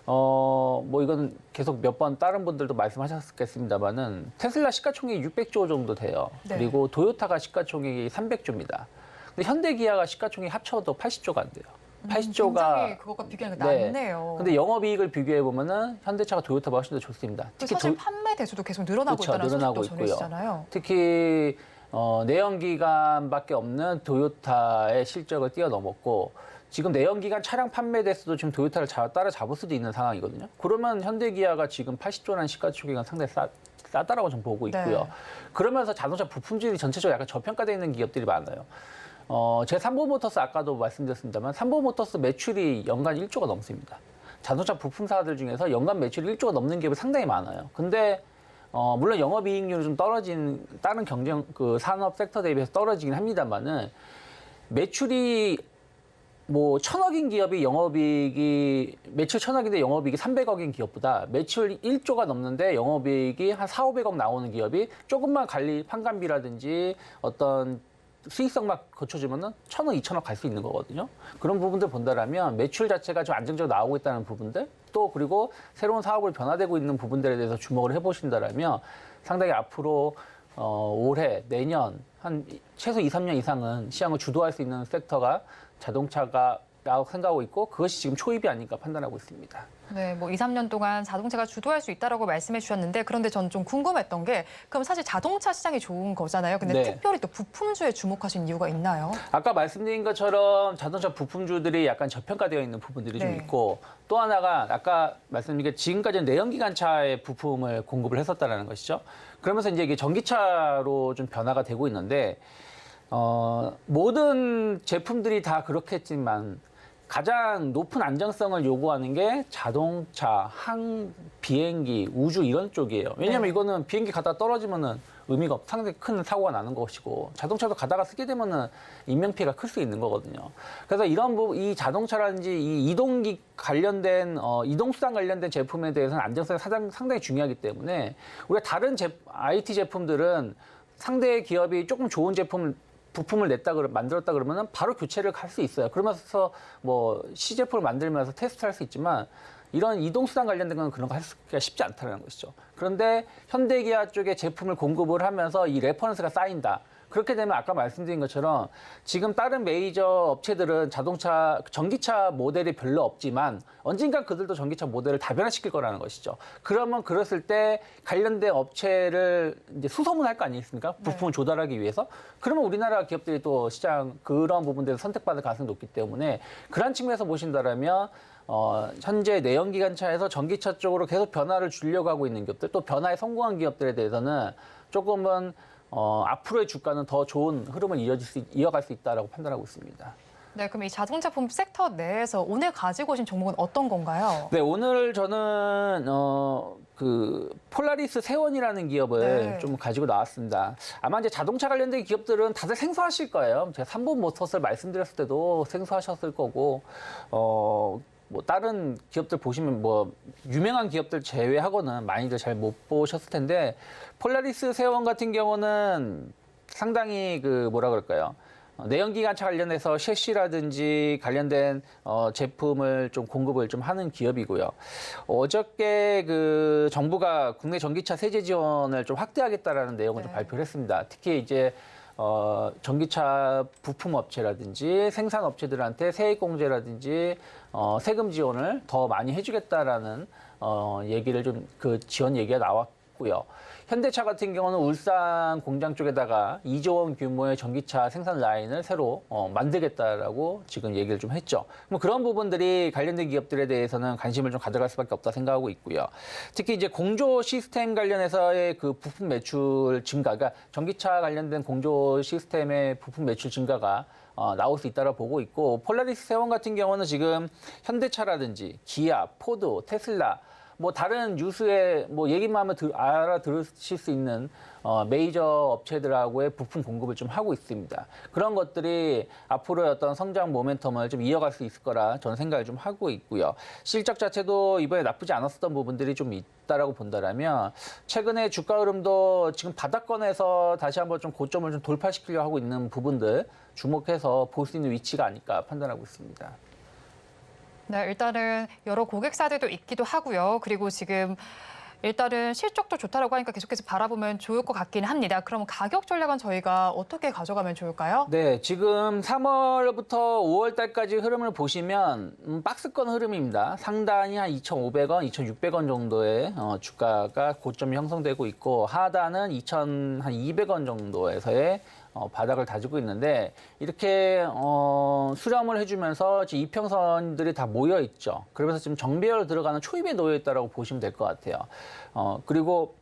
뭐 이건 계속 몇 번 다른 분들도 말씀하셨겠습니다만은 테슬라 시가총액이 600조 정도 돼요. 네. 그리고 도요타가 시가총액이 300조입니다. 근데 현대 기아가 시가총액 합쳐도 80조가 안 돼요. 80조가 굉장히 그것과 비교하니까 낮네요. 근데 영업이익을 비교해 보면은 현대차가 도요타보다 훨씬 더 좋습니다. 사실 판매 대수도 계속 늘어나고 그렇죠, 있다는 늘어나고 소식도 있고요. 전해지잖아요. 특히 내연기관밖에 없는 도요타의 실적을 뛰어넘었고 지금 내연기관 차량 판매 대수도 지금 도요타를 따라잡을 수도 있는 상황이거든요. 그러면 현대기아가 지금 80조라는 시가총액은 상당히 싸다라고 좀 보고 있고요. 네. 그러면서 자동차 부품질이 전체적으로 약간 저평가되어 있는 기업들이 많아요. 제 삼보모터스 아까도 말씀드렸습니다만 삼보모터스 매출이 연간 1조가 넘습니다. 자동차 부품사들 중에서 연간 매출이 1조가 넘는 기업이 상당히 많아요. 근데 물론 영업이익률이 좀 떨어진 다른 산업 섹터 대비해서 떨어지긴 합니다만은 매출이 뭐 1,000억인 기업이 영업이익이 매출 1,000억인데 영업이익이 300억인 기업보다 매출 1조가 넘는데 영업이익이 한 4, 500억 나오는 기업이 조금만 판관비라든지 어떤 수익성만 거쳐주면은 1,000억, 2,000억 갈 수 있는 거거든요. 그런 부분들 본다라면 매출 자체가 좀 안정적으로 나오고 있다는 부분들 또 그리고 새로운 사업을 변화되고 있는 부분들에 대해서 주목을 해보신다라면 상당히 앞으로 올해, 내년 한 최소 2, 3년 이상은 시장을 주도할 수 있는 섹터가 자동차가라고 생각하고 있고 그것이 지금 초입이 아닐까 판단하고 있습니다. 네, 뭐 2, 3년 동안 자동차가 주도할 수 있다라고 말씀해 주셨는데 그런데 전 좀 궁금했던 게 그럼 사실 자동차 시장이 좋은 거잖아요. 근데 네. 특별히 또 부품주에 주목하신 이유가 있나요? 아까 말씀드린 것처럼 자동차 부품주들이 약간 저평가되어 있는 부분들이 좀 네. 있고 또 하나가 아까 말씀드린 게 지금까지는 내연기관차의 부품을 공급을 했었다는 것이죠. 그러면서 이제 이게 전기차로 좀 변화가 되고 있는데 모든 제품들이 다 그렇겠지만 가장 높은 안정성을 요구하는 게 자동차, 비행기, 우주 이런 쪽이에요. 왜냐하면 네. 이거는 비행기 가다가 떨어지면은 의미가 상당히 큰 사고가 나는 것이고 자동차도 가다가 쓰게 되면은 인명피해가 클 수 있는 거거든요. 그래서 이런 이 자동차라든지 이 이동기 관련된 이동수단 관련된 제품에 대해서는 안정성이 상당히 중요하기 때문에 우리가 다른 IT 제품들은 상대 기업이 조금 좋은 부품을 만들었다 그러면은 바로 교체를 할 수 있어요. 그러면서 뭐 시제품을 만들면서 테스트할 수 있지만 이런 이동수단 관련된 건 그런 거 하기가 쉽지 않다는 것이죠. 그런데 현대기아 쪽에 제품을 공급을 하면서 이 레퍼런스가 쌓인다. 그렇게 되면 아까 말씀드린 것처럼 지금 다른 메이저 업체들은 전기차 모델이 별로 없지만 언젠가 그들도 전기차 모델을 다변화시킬 거라는 것이죠. 그러면 그랬을 때 관련된 업체를 이제 수소문할 거 아니겠습니까? 부품을 조달하기 위해서. 그러면 우리나라 기업들이 또 시장 그런 부분들에서 선택받을 가능성이 높기 때문에 그런 측면에서 보신다라면 현재 내연기관차에서 전기차 쪽으로 계속 변화를 주려고 하고 있는 기업들 또 변화에 성공한 기업들에 대해서는 조금은 앞으로의 주가는 더 좋은 흐름을 이어갈 수 있다라고 판단하고 있습니다. 네, 그럼 이 자동차 부품 섹터 내에서 오늘 가지고 오신 종목은 어떤 건가요? 네, 오늘 저는 폴라리스 세원이라는 기업을 네. 좀 가지고 나왔습니다. 아마 이제 자동차 관련된 기업들은 다들 생소하실 거예요. 제가 삼본모터스를 말씀드렸을 때도 생소하셨을 거고, 뭐 다른 기업들 보시면 뭐 유명한 기업들 제외하고는 많이들 잘 못 보셨을 텐데 폴라리스 세원 같은 경우는 상당히 뭐라 그럴까요? 내연기관차 관련해서 셰시라든지 관련된 제품을 좀 공급을 좀 하는 기업이고요. 어저께 정부가 국내 전기차 세제 지원을 좀 확대하겠다라는 내용을 좀 발표를 했습니다. 특히 이제 전기차 부품 업체라든지 생산 업체들한테 세액공제라든지 세금 지원을 더 많이 해주겠다라는 얘기를 지원 얘기가 나왔고요. 현대차 같은 경우는 울산 공장 쪽에다가 2조 원 규모의 전기차 생산 라인을 새로 만들겠다라고 지금 얘기를 좀 했죠. 뭐 그런 부분들이 관련된 기업들에 대해서는 관심을 좀 가져갈 수밖에 없다 생각하고 있고요. 특히 이제 공조 시스템 관련해서의 부품 매출 증가, 그러니까 전기차 관련된 공조 시스템의 부품 매출 증가가 나올 수 있다고 보고 있고 폴라리스 세원 같은 경우는 지금 현대차라든지 기아, 포드, 테슬라 뭐 다른 뉴스에 뭐 얘기만 하면 알아들으실 수 있는 메이저 업체들하고의 부품 공급을 좀 하고 있습니다. 그런 것들이 앞으로의 어떤 성장 모멘텀을 좀 이어갈 수 있을 거라 저는 생각을 좀 하고 있고요. 실적 자체도 이번에 나쁘지 않았었던 부분들이 좀 있다라고 본다라면 최근에 주가 흐름도 지금 바닥권에서 다시 한번 좀 고점을 좀 돌파시키려고 하고 있는 부분들 주목해서 볼 수 있는 위치가 아닐까 판단하고 있습니다. 네, 일단은 여러 고객사들도 있기도 하고요. 그리고 지금 일단은 실적도 좋다라고 하니까 계속해서 바라보면 좋을 것 같기는 합니다. 그럼 가격 전략은 저희가 어떻게 가져가면 좋을까요? 네, 지금 3월부터 5월 달까지 흐름을 보시면 박스권 흐름입니다. 상단이 한 2,500원, 2,600원 정도의 주가가 고점이 형성되고 있고 하단은 2,200원 정도에서의 바닥을 다지고 있는데 이렇게 수렴을 해주면서 지금 이평선들이 다 모여 있죠. 그러면서 지금 정배열 들어가는 초입에 놓여 있다라고 보시면 될 것 같아요. 그리고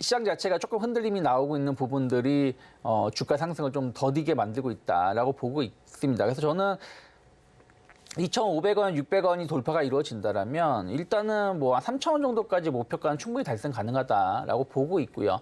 시장 자체가 조금 흔들림이 나오고 있는 부분들이 주가 상승을 좀 더디게 만들고 있다라고 보고 있습니다. 그래서 저는 2,500원, 600원이 돌파가 이루어진다라면 일단은 뭐 3,000원 정도까지 목표가는 충분히 달성 가능하다라고 보고 있고요.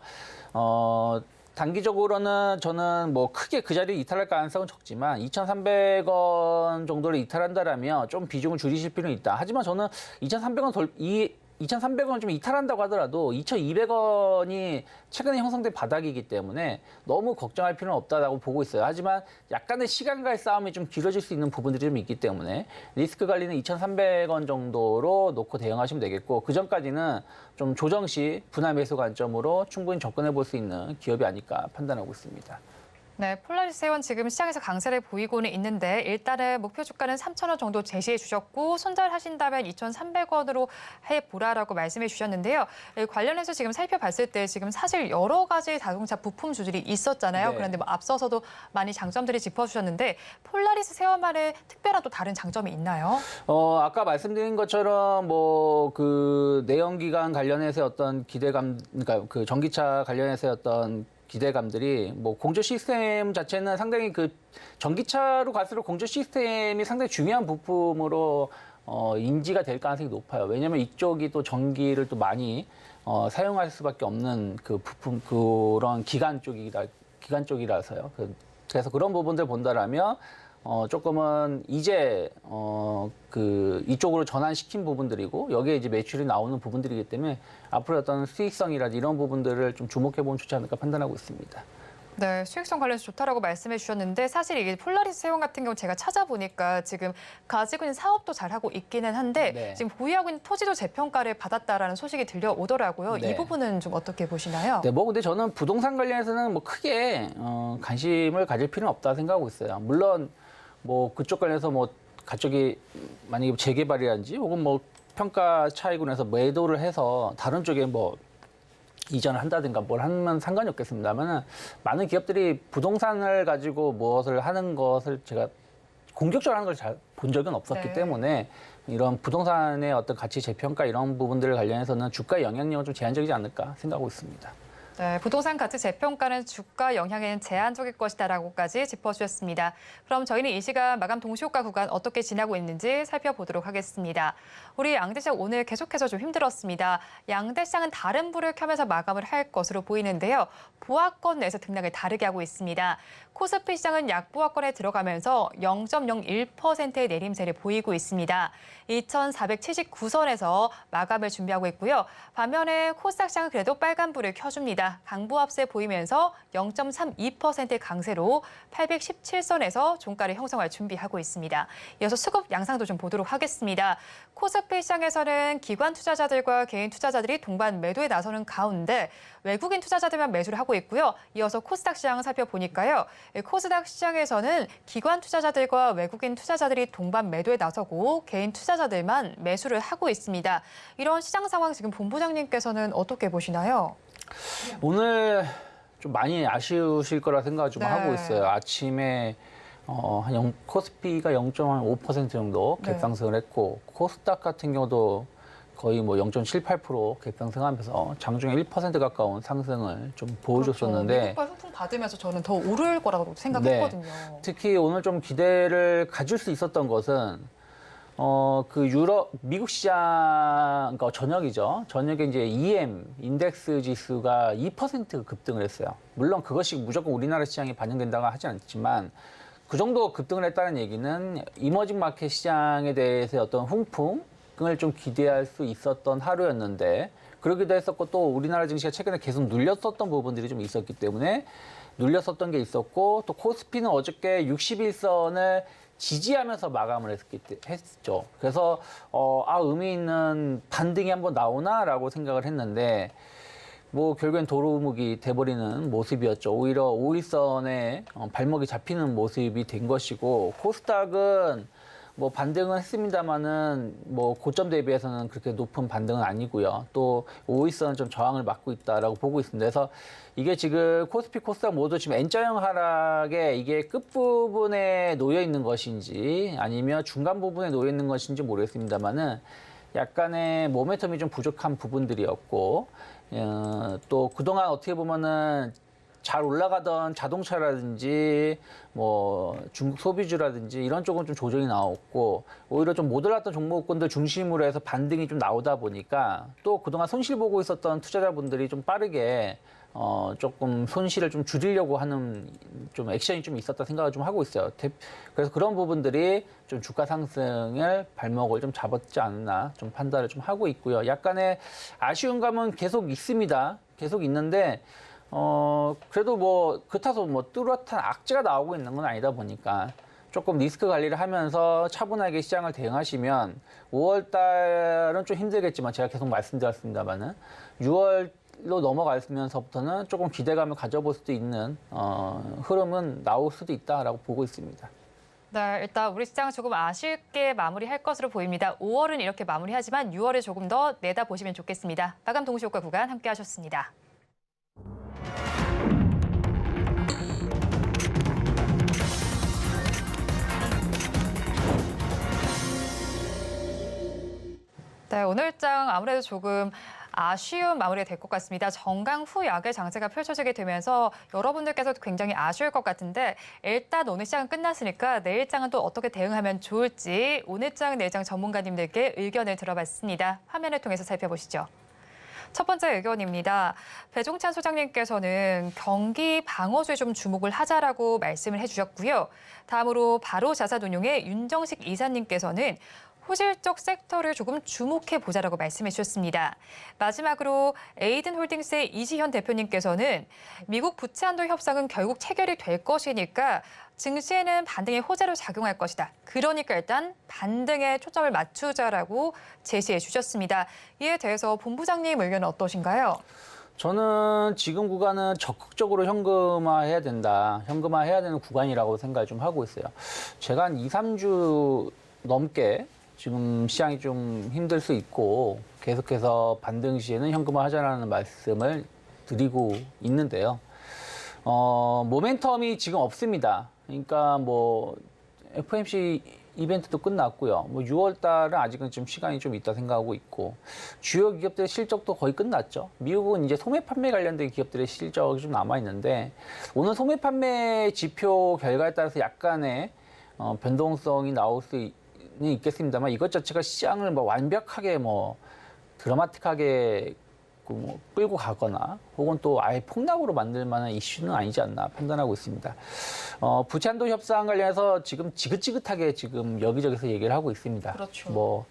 단기적으로는 저는 뭐 크게 그 자리를 이탈할 가능성은 적지만 2,300원 정도를 이탈한다라면 좀 비중을 줄이실 필요는 있다. 하지만 저는 2,300원 좀 이탈한다고 하더라도 2,200원이 최근에 형성된 바닥이기 때문에 너무 걱정할 필요는 없다라고 보고 있어요. 하지만 약간의 시간과의 싸움이 좀 길어질 수 있는 부분들이 좀 있기 때문에 리스크 관리는 2,300원 정도로 놓고 대응하시면 되겠고 그 전까지는 좀 조정 시 분할 매수 관점으로 충분히 접근해 볼 수 있는 기업이 아닐까 판단하고 있습니다. 네, 폴라리스 회원 지금 시장에서 강세를 보이고는 있는데 일단은 목표 주가는 3,000원 정도 제시해 주셨고 손절하신다면 2,300원으로 해보라라고 말씀해 주셨는데요. 관련해서 지금 살펴봤을 때 지금 사실 여러 가지 자동차 부품 주들이 있었잖아요. 네. 그런데 뭐 앞서서도 많이 장점들이 짚어주셨는데 폴라리스 회원만의 특별한 또 다른 장점이 있나요? 아까 말씀드린 것처럼 뭐 그 내연기관 관련해서 어떤 기대감, 그러니까 그 전기차 관련해서 어떤 기대감들이 뭐 공조 시스템 자체는 상당히 그 전기차로 갈수록 공조 시스템이 상당히 중요한 부품으로 인지가 될 가능성이 높아요. 왜냐하면 이쪽이 또 전기를 또 많이 사용할 수밖에 없는 그 부품 그런 기관 쪽이라서요. 그래서 그런 부분들 본다라면 조금은 이제 그 이쪽으로 전환시킨 부분들이고 여기에 이제 매출이 나오는 부분들이기 때문에 앞으로 어떤 수익성이라든지 이런 부분들을 좀 주목해 보면 좋지 않을까 판단하고 있습니다. 네, 수익성 관련해서 좋다라고 말씀해 주셨는데 사실 이게 폴라리스 회원 같은 경우 제가 찾아보니까 지금 가지고 있는 사업도 잘하고 있기는 한데 네. 지금 보유하고 있는 토지도 재평가를 받았다라는 소식이 들려오더라고요. 네. 이 부분은 좀 어떻게 보시나요? 네, 뭐 근데 저는 부동산 관련해서는 뭐 크게 관심을 가질 필요는 없다 생각하고 있어요. 물론 뭐 그쪽 관련해서 뭐 갑자기 만약에 재개발이라든지 혹은 뭐 평가 차익으로 해서 매도를 해서 다른 쪽에 뭐 이전을 한다든가 뭘 하면 상관이 없겠습니다만 많은 기업들이 부동산을 가지고 무엇을 하는 것을 제가 공격적으로 하는 걸 잘 본 적은 없었기 네. 때문에 이런 부동산의 어떤 가치 재평가 이런 부분들 관련해서는 주가 영향력은 좀 제한적이지 않을까 생각하고 있습니다. 네, 부동산 가치 재평가는 주가 영향에는 제한적일 것이다라고까지 짚어주셨습니다. 그럼 저희는 이 시간 마감 동시효과 구간 어떻게 지나고 있는지 살펴보도록 하겠습니다. 우리 양대시장 오늘 계속해서 좀 힘들었습니다. 양대시장은 다른 불을 켜면서 마감을 할 것으로 보이는데요. 보합권 내에서 등락을 다르게 하고 있습니다. 코스피 시장은 약보합권에 들어가면서 0.01%의 내림세를 보이고 있습니다. 2,479선에서 마감을 준비하고 있고요. 반면에 코스닥 시장은 그래도 빨간불을 켜줍니다. 강보합세 보이면서 0.32%의 강세로 817선에서 종가를 형성할 준비하고 있습니다. 이어서 수급 양상도 좀 보도록 하겠습니다. 코스피 시장에서는 기관 투자자들과 개인 투자자들이 동반 매도에 나서는 가운데 외국인 투자자들만 매수를 하고 있고요. 이어서 코스닥 시장 살펴보니까요. 코스닥 시장에서는 기관 투자자들과 외국인 투자자들이 동반 매도에 나서고 개인 투자자들만 매수를 하고 있습니다. 이런 시장 상황 지금 본부장님께서는 어떻게 보시나요? 오늘 좀 많이 아쉬우실 거라 생각을 좀 네. 하고 있어요. 아침에 코스피가 0.5% 정도 네. 갭상승을 했고 코스닥 같은 경우도 거의 뭐 0.78% 갭상승하면서 장중에 1% 가까운 상승을 좀 보여줬었는데 그렇죠. 미국발 훈풍 받으면서 저는 더 오를 거라고 생각했거든요. 특히 오늘 좀 기대를 가질 수 있었던 것은 미국 시장, 그러니까 저녁이죠. 저녁에 이제 EM, 인덱스 지수가 2% 급등을 했어요. 물론 그것이 무조건 우리나라 시장에 반영된다고 하지 않지만 그 정도 급등을 했다는 얘기는 이머징 마켓 시장에 대해서 어떤 훈풍을 좀 기대할 수 있었던 하루였는데 그러기도 했었고 또 우리나라 증시가 최근에 계속 눌렸었던 부분들이 좀 있었기 때문에 눌렸었던 게 있었고 또 코스피는 어저께 61선을 지지하면서 마감을 했죠. 그래서 의미 있는 반등이 한번 나오나라고 생각을 했는데 뭐 결국엔 도루묵이 돼버리는 모습이었죠. 오히려 5일선에 발목이 잡히는 모습이 된 것이고 코스닥은 뭐 반등은 했습니다만은 뭐 고점 대비해서는 그렇게 높은 반등은 아니고요. 또 5일선은 좀 저항을 맞고 있다라고 보고 있습니다. 그래서 이게 지금 코스피, 코스닥 모두 지금 N자형 하락에 이게 끝부분에 놓여 있는 것인지 아니면 중간 부분에 놓여 있는 것인지 모르겠습니다만은 약간의 모멘텀이 좀 부족한 부분들이었고 또 그동안 어떻게 보면은 잘 올라가던 자동차라든지 뭐 중국 소비주라든지 이런 쪽은 좀 조정이 나왔고 오히려 좀 못 올랐던 종목군들 중심으로 해서 반등이 좀 나오다 보니까 또 그동안 손실 보고 있었던 투자자분들이 좀 빠르게 조금 손실을 좀 줄이려고 하는 좀 액션이 좀 있었다 생각을 좀 하고 있어요. 그래서 그런 부분들이 좀 주가 상승을 발목을 좀 잡았지 않나 좀 판단을 좀 하고 있고요. 약간의 아쉬운 감은 계속 있습니다. 계속 있는데 그래도 뭐 그렇다고 뭐 뚜렷한 악재가 나오고 있는 건 아니다 보니까 조금 리스크 관리를 하면서 차분하게 시장을 대응하시면 5월 달은 좀 힘들겠지만 제가 계속 말씀드렸습니다만은 6월로 넘어가면서부터는 조금 기대감을 가져볼 수도 있는 흐름은 나올 수도 있다라고 보고 있습니다. 네, 일단 우리 시장 조금 아쉽게 마무리할 것으로 보입니다. 5월은 이렇게 마무리하지만 6월에 조금 더 내다보시면 좋겠습니다. 마감 동시효과 구간 함께 하셨습니다. 네, 오늘장 아무래도 조금 아쉬운 마무리가 될 것 같습니다. 정강 후 약의 장세가 펼쳐지게 되면서 여러분들께서도 굉장히 아쉬울 것 같은데 일단 오늘 시장은 끝났으니까 내일장은 또 어떻게 대응하면 좋을지 오늘장, 내일장 전문가님들께 의견을 들어봤습니다. 화면을 통해서 살펴보시죠. 첫 번째 의견입니다. 배종찬 소장님께서는 경기 방어주에 좀 주목을 하자라고 말씀을 해주셨고요. 다음으로 바로 자산운용의 윤정식 이사님께서는 호실적 섹터를 조금 주목해 보자라고 말씀해 주셨습니다. 마지막으로 에이든홀딩스의 이시현 대표님께서는 미국 부채 한도 협상은 결국 체결이 될 것이니까 증시에는 반등의 호재로 작용할 것이다. 그러니까 일단 반등에 초점을 맞추자라고 제시해 주셨습니다. 이에 대해서 본부장님 의견은 어떠신가요? 저는 지금 구간은 적극적으로 현금화해야 된다. 현금화해야 되는 구간이라고 생각을 좀 하고 있어요. 제가 한 2, 3주 넘게 지금 시장이 좀 힘들 수 있고 계속해서 반등 시에는 현금화 하자라는 말씀을 드리고 있는데요. 모멘텀이 지금 없습니다. 그러니까 뭐 FOMC 이벤트도 끝났고요. 뭐 6월 달은 아직은 좀 시간이 좀 있다 생각하고 있고 주요 기업들의 실적도 거의 끝났죠. 미국은 이제 소매 판매 관련된 기업들의 실적이 좀 남아 있는데 오늘 소매 판매 지표 결과에 따라서 약간의 변동성이 나올 수 있겠습니다만 이것 자체가 시장을 뭐 완벽하게 뭐 드라마틱하게 뭐 끌고 가거나 혹은 또 아예 폭락으로 만들 만한 이슈는 아니지 않나 판단하고 있습니다. 부채 한도 협상 관련해서 지금 지긋지긋하게 지금 여기저기서 얘기를 하고 있습니다. 그렇죠. 뭐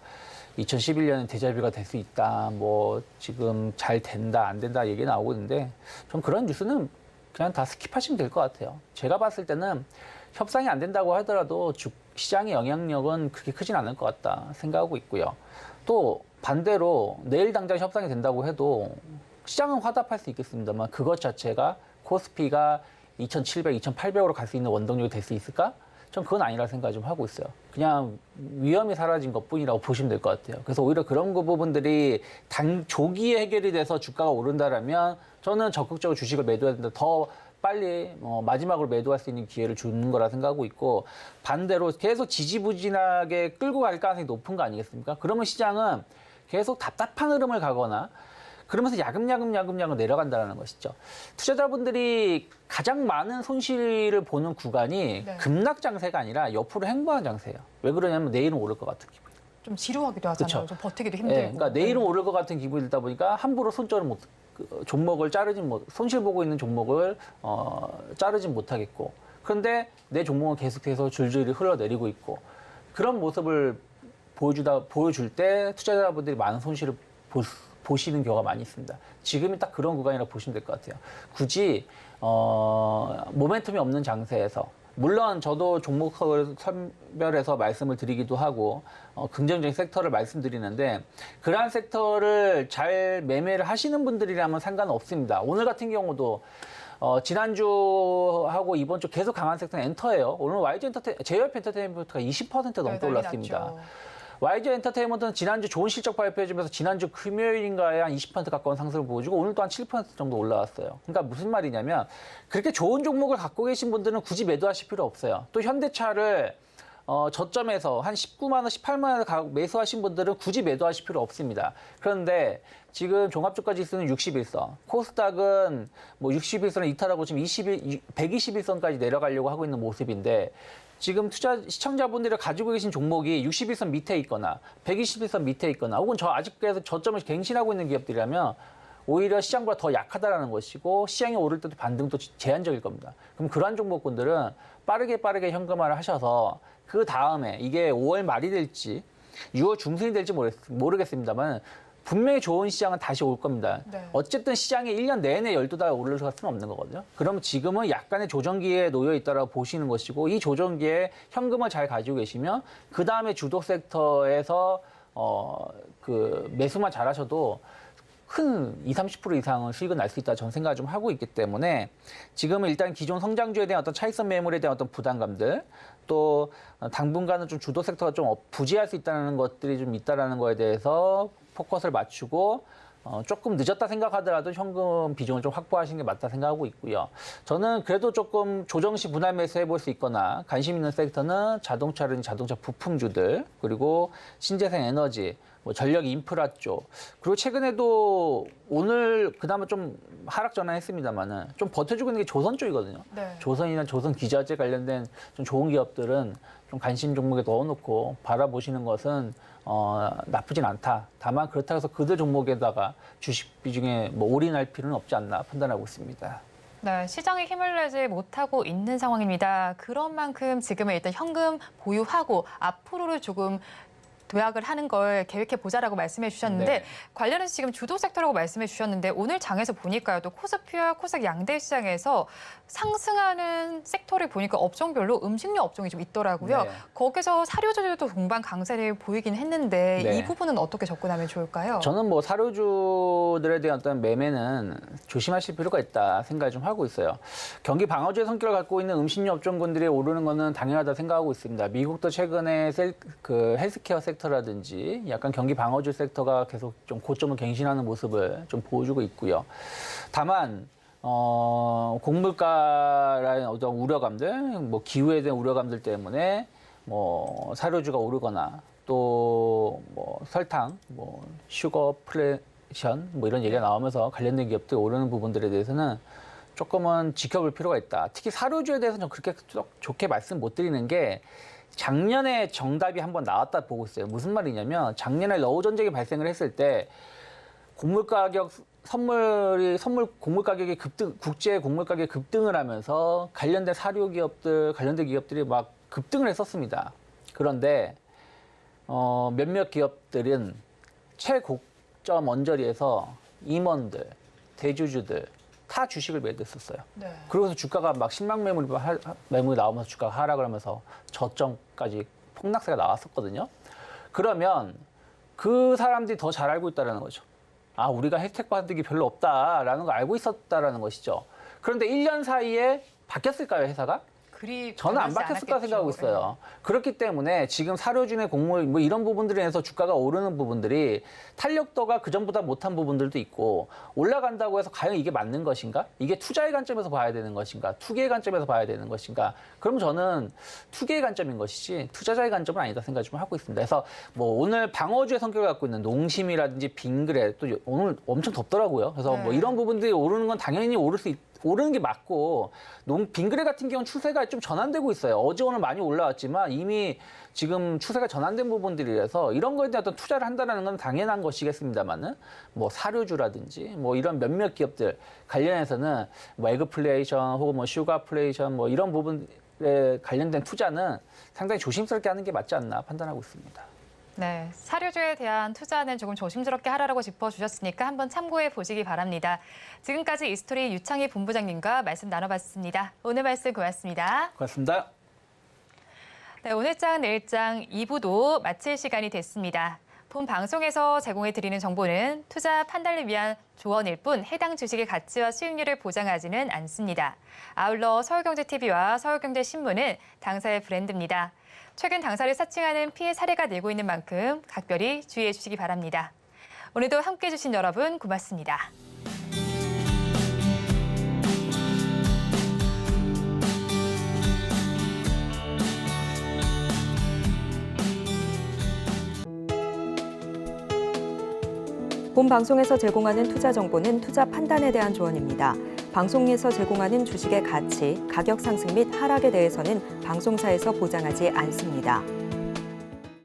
2011년에 데자뷰가 될 수 있다. 뭐 지금 잘 된다, 안 된다 얘기 나오고 있는데 전 그런 뉴스는 그냥 다 스킵하시면 될 것 같아요. 제가 봤을 때는 협상이 안 된다고 하더라도 시장의 영향력은 그렇게 크진 않을 것 같다 생각하고 있고요. 또 반대로 내일 당장 협상이 된다고 해도 시장은 화답할 수 있겠습니다만 그것 자체가 코스피가 2,700, 2,800으로 갈 수 있는 원동력이 될 수 있을까? 전 그건 아니라 생각을 좀 하고 있어요. 그냥 위험이 사라진 것뿐이라고 보시면 될 것 같아요. 그래서 오히려 그런 부분들이 조기에 해결이 돼서 주가가 오른다라면 저는 적극적으로 주식을 매도해야 된다. 더 빨리 마지막으로 매도할 수 있는 기회를 주는 거라 생각하고 있고 반대로 계속 지지부진하게 끌고 갈 가능성이 높은 거 아니겠습니까? 그러면 시장은 계속 답답한 흐름을 가거나 그러면서 야금야금 내려간다는 것이죠. 투자자분들이 가장 많은 손실을 보는 구간이 네. 급락 장세가 아니라 옆으로 행보하는 장세예요. 왜 그러냐면 내일은 오를 것 같은 기분. 좀 지루하기도 하잖아요. 그쵸. 좀 버티기도 힘들고. 네, 그러니까 내일은 오를 것 같은 기분이 들다 보니까 함부로 종목을 손실 보고 있는 종목을 자르진 못하겠고 그런데 내 종목은 계속해서 줄줄이 흘러내리고 있고 그런 모습을 보여줄 때 투자자분들이 많은 손실을 보시는 경우가 많이 있습니다. 지금이 딱 그런 구간이라고 보시면 될 것 같아요. 굳이 모멘텀이 없는 장세에서 물론 저도 종목을 선별해서 말씀을 드리기도 하고 긍정적인 섹터를 말씀드리는데 그러한 sek터를 잘 매매를 하시는 분들이라면 상관없습니다. 오늘 같은 경우도 지난주하고 이번 주 계속 강한 섹터는 엔터예요. 오늘 JYP 엔터테인먼트가 20% 넘게 올랐습니다. YG 엔터테인먼트는 지난주 좋은 실적 발표해주면서 지난주 금요일인가에 한 20% 가까운 상승을 보여주고 오늘 또 한 7% 정도 올라왔어요. 그러니까 무슨 말이냐면 그렇게 좋은 종목을 갖고 계신 분들은 굳이 매도하실 필요 없어요. 또 현대차를 저점에서 한 19만 원, 18만 원 매수하신 분들은 굳이 매도하실 필요 없습니다. 그런데 지금 종합주가지수는 61선, 코스닥은 뭐 61선을 이탈하고 지금 121선까지 내려가려고 하고 있는 모습인데 지금 시청자분들이 가지고 계신 종목이 61선 밑에 있거나 121선 밑에 있거나 혹은 아직까지 저점을 갱신하고 있는 기업들이라면 오히려 시장보다 더 약하다라는 것이고 시장이 오를 때도 반등도 제한적일 겁니다. 그럼 그러한 종목군들은 빠르게 현금화를 하셔서 그 다음에 이게 5월 말이 될지 6월 중순이 될지 모르겠습니다만 분명히 좋은 시장은 다시 올 겁니다. 네. 어쨌든 시장이 1년 내내 12달 오를 수는 없는 거거든요. 그러면 지금은 약간의 조정기에 놓여 있다라고 보시는 것이고 이 조정기에 현금을 잘 가지고 계시면 그 다음에 주도 섹터에서 그 매수만 잘하셔도 큰 20-30% 이상은 수익을 날 수 있다 저는 생각을 좀 하고 있기 때문에 지금은 일단 기존 성장주에 대한 어떤 차익선 매물에 대한 어떤 부담감들 또 당분간은 좀 주도 섹터가 좀 부재할 수 있다는 것들이 좀 있다라는 거에 대해서 포커스를 맞추고 조금 늦었다 생각하더라도 현금 비중을 좀 확보하시는 게 맞다 생각하고 있고요. 저는 그래도 조금 조정 시 분할 매수해 볼 수 있거나 관심 있는 섹터는 자동차라든지 자동차 부품주들 그리고 신재생 에너지 뭐 전력 인프라 쪽 그리고 최근에도 오늘 그나마 좀 하락 전환했습니다만은 좀 버텨주고 있는 게 조선 쪽이거든요. 네. 조선이나 조선 기자재 관련된 좀 좋은 기업들은 좀 관심 종목에 넣어놓고 바라보시는 것은 나쁘진 않다. 다만 그렇다고 해서 그들 종목에다가 주식 비중에 뭐 올인할 필요는 없지 않나 판단하고 있습니다. 네, 시장에 힘을 내지 못하고 있는 상황입니다. 그런 만큼 지금은 일단 현금 보유하고 앞으로를 조금 도약을 하는 걸 계획해 보자라고 말씀해 주셨는데 네. 관련해서 지금 주도 섹터라고 말씀해 주셨는데 오늘 장에서 보니까요. 또 코스피와 코스닥 양대 시장에서 상승하는 섹터를 보니까 업종별로 음식료 업종이 좀 있더라고요. 네. 거기서 사료주들도 동반 강세를 보이긴 했는데 네. 이 부분은 어떻게 접근하면 좋을까요? 저는 뭐 사료주들에 대한 어떤 매매는 조심하실 필요가 있다 생각을 좀 하고 있어요. 경기 방어주의 성격을 갖고 있는 음식료 업종군들이 오르는 거는 당연하다 생각하고 있습니다. 미국도 최근에 그 헬스케어 섹터라든지 약간 경기 방어주 섹터가 계속 좀 고점을 갱신하는 모습을 좀 보여주고 있고요. 다만 곡물가라는 어떤 우려감들, 뭐 기후에 대한 우려감들 때문에 뭐 사료주가 오르거나 또 뭐 설탕, 뭐 슈거플레이션 뭐 이런 얘기가 나오면서 관련된 기업들이 오르는 부분들에 대해서는 조금은 지켜볼 필요가 있다. 특히 사료주에 대해서는 그렇게 좋게 말씀 못 드리는 게 작년에 정답이 한번 나왔다 보고 있어요. 무슨 말이냐면 작년에 러우 전쟁이 발생을 했을 때 곡물 가격 곡물 가격이 국제 곡물 가격이 급등을 하면서 관련된 사료 기업들, 관련된 기업들이 막 급등을 했었습니다. 그런데 몇몇 기업들은 최고점 언저리에서 임원들, 대주주들 다 주식을 매도했었어요. 네. 그러고서 주가가 막 신망 매물이 나오면서 주가가 하락을 하면서 저점까지 폭락세가 나왔었거든요. 그러면 그 사람들이 더 잘 알고 있다는 거죠. 아, 우리가 혜택 받은 게 별로 없다라는 걸 알고 있었다라는 것이죠. 그런데 1년 사이에 바뀌었을까요, 회사가? 저는 안 바뀌었을 거라 생각하고 있어요. 그렇기 때문에 지금 사료주의 곡물 뭐 이런 부분들에 의해서 주가가 오르는 부분들이 탄력도가 그전보다 못한 부분들도 있고 올라간다고 해서 과연 이게 맞는 것인가? 이게 투자의 관점에서 봐야 되는 것인가? 투기의 관점에서 봐야 되는 것인가? 그럼 저는 투기의 관점인 것이지 투자자의 관점은 아니다 생각 좀 하고 있습니다. 그래서 뭐 오늘 방어주의 성격을 갖고 있는 농심이라든지 빙그레 또 오늘 엄청 덥더라고요. 그래서 뭐 이런 부분들이 오르는 건 당연히 오르는 게 맞고 빙그레 같은 경우는 추세가 좀 전환되고 있어요. 어제 오늘 많이 올라왔지만 이미 지금 추세가 전환된 부분들이라서 이런 거에 대한 어떤 투자를 한다는 건 당연한 것이겠습니다만은 뭐 사료주라든지 뭐 이런 몇몇 기업들 관련해서는 뭐 에그플레이션 혹은 뭐 슈가플레이션 뭐 이런 부분에 관련된 투자는 상당히 조심스럽게 하는 게 맞지 않나 판단하고 있습니다. 네, 사료주에 대한 투자는 조금 조심스럽게 하라고 짚어주셨으니까 한번 참고해 보시기 바랍니다. 지금까지 이스토리 유창희 본부장님과 말씀 나눠봤습니다. 오늘 말씀 고맙습니다. 고맙습니다. 네, 오늘장 내일장 2부도 마칠 시간이 됐습니다. 본 방송에서 제공해드리는 정보는 투자 판단을 위한 조언일 뿐 해당 주식의 가치와 수익률을 보장하지는 않습니다. 아울러 서울경제TV와 서울경제신문은 당사의 브랜드입니다. 최근 당사를 사칭하는 피해 사례가 늘고 있는 만큼 각별히 주의해 주시기 바랍니다. 오늘도 함께해 주신 여러분 고맙습니다. 본 방송에서 제공하는 투자 정보는 투자 판단에 대한 조언입니다. 방송에서 제공하는 주식의 가치, 가격 상승 및 하락에 대해서는 방송사에서 보장하지 않습니다.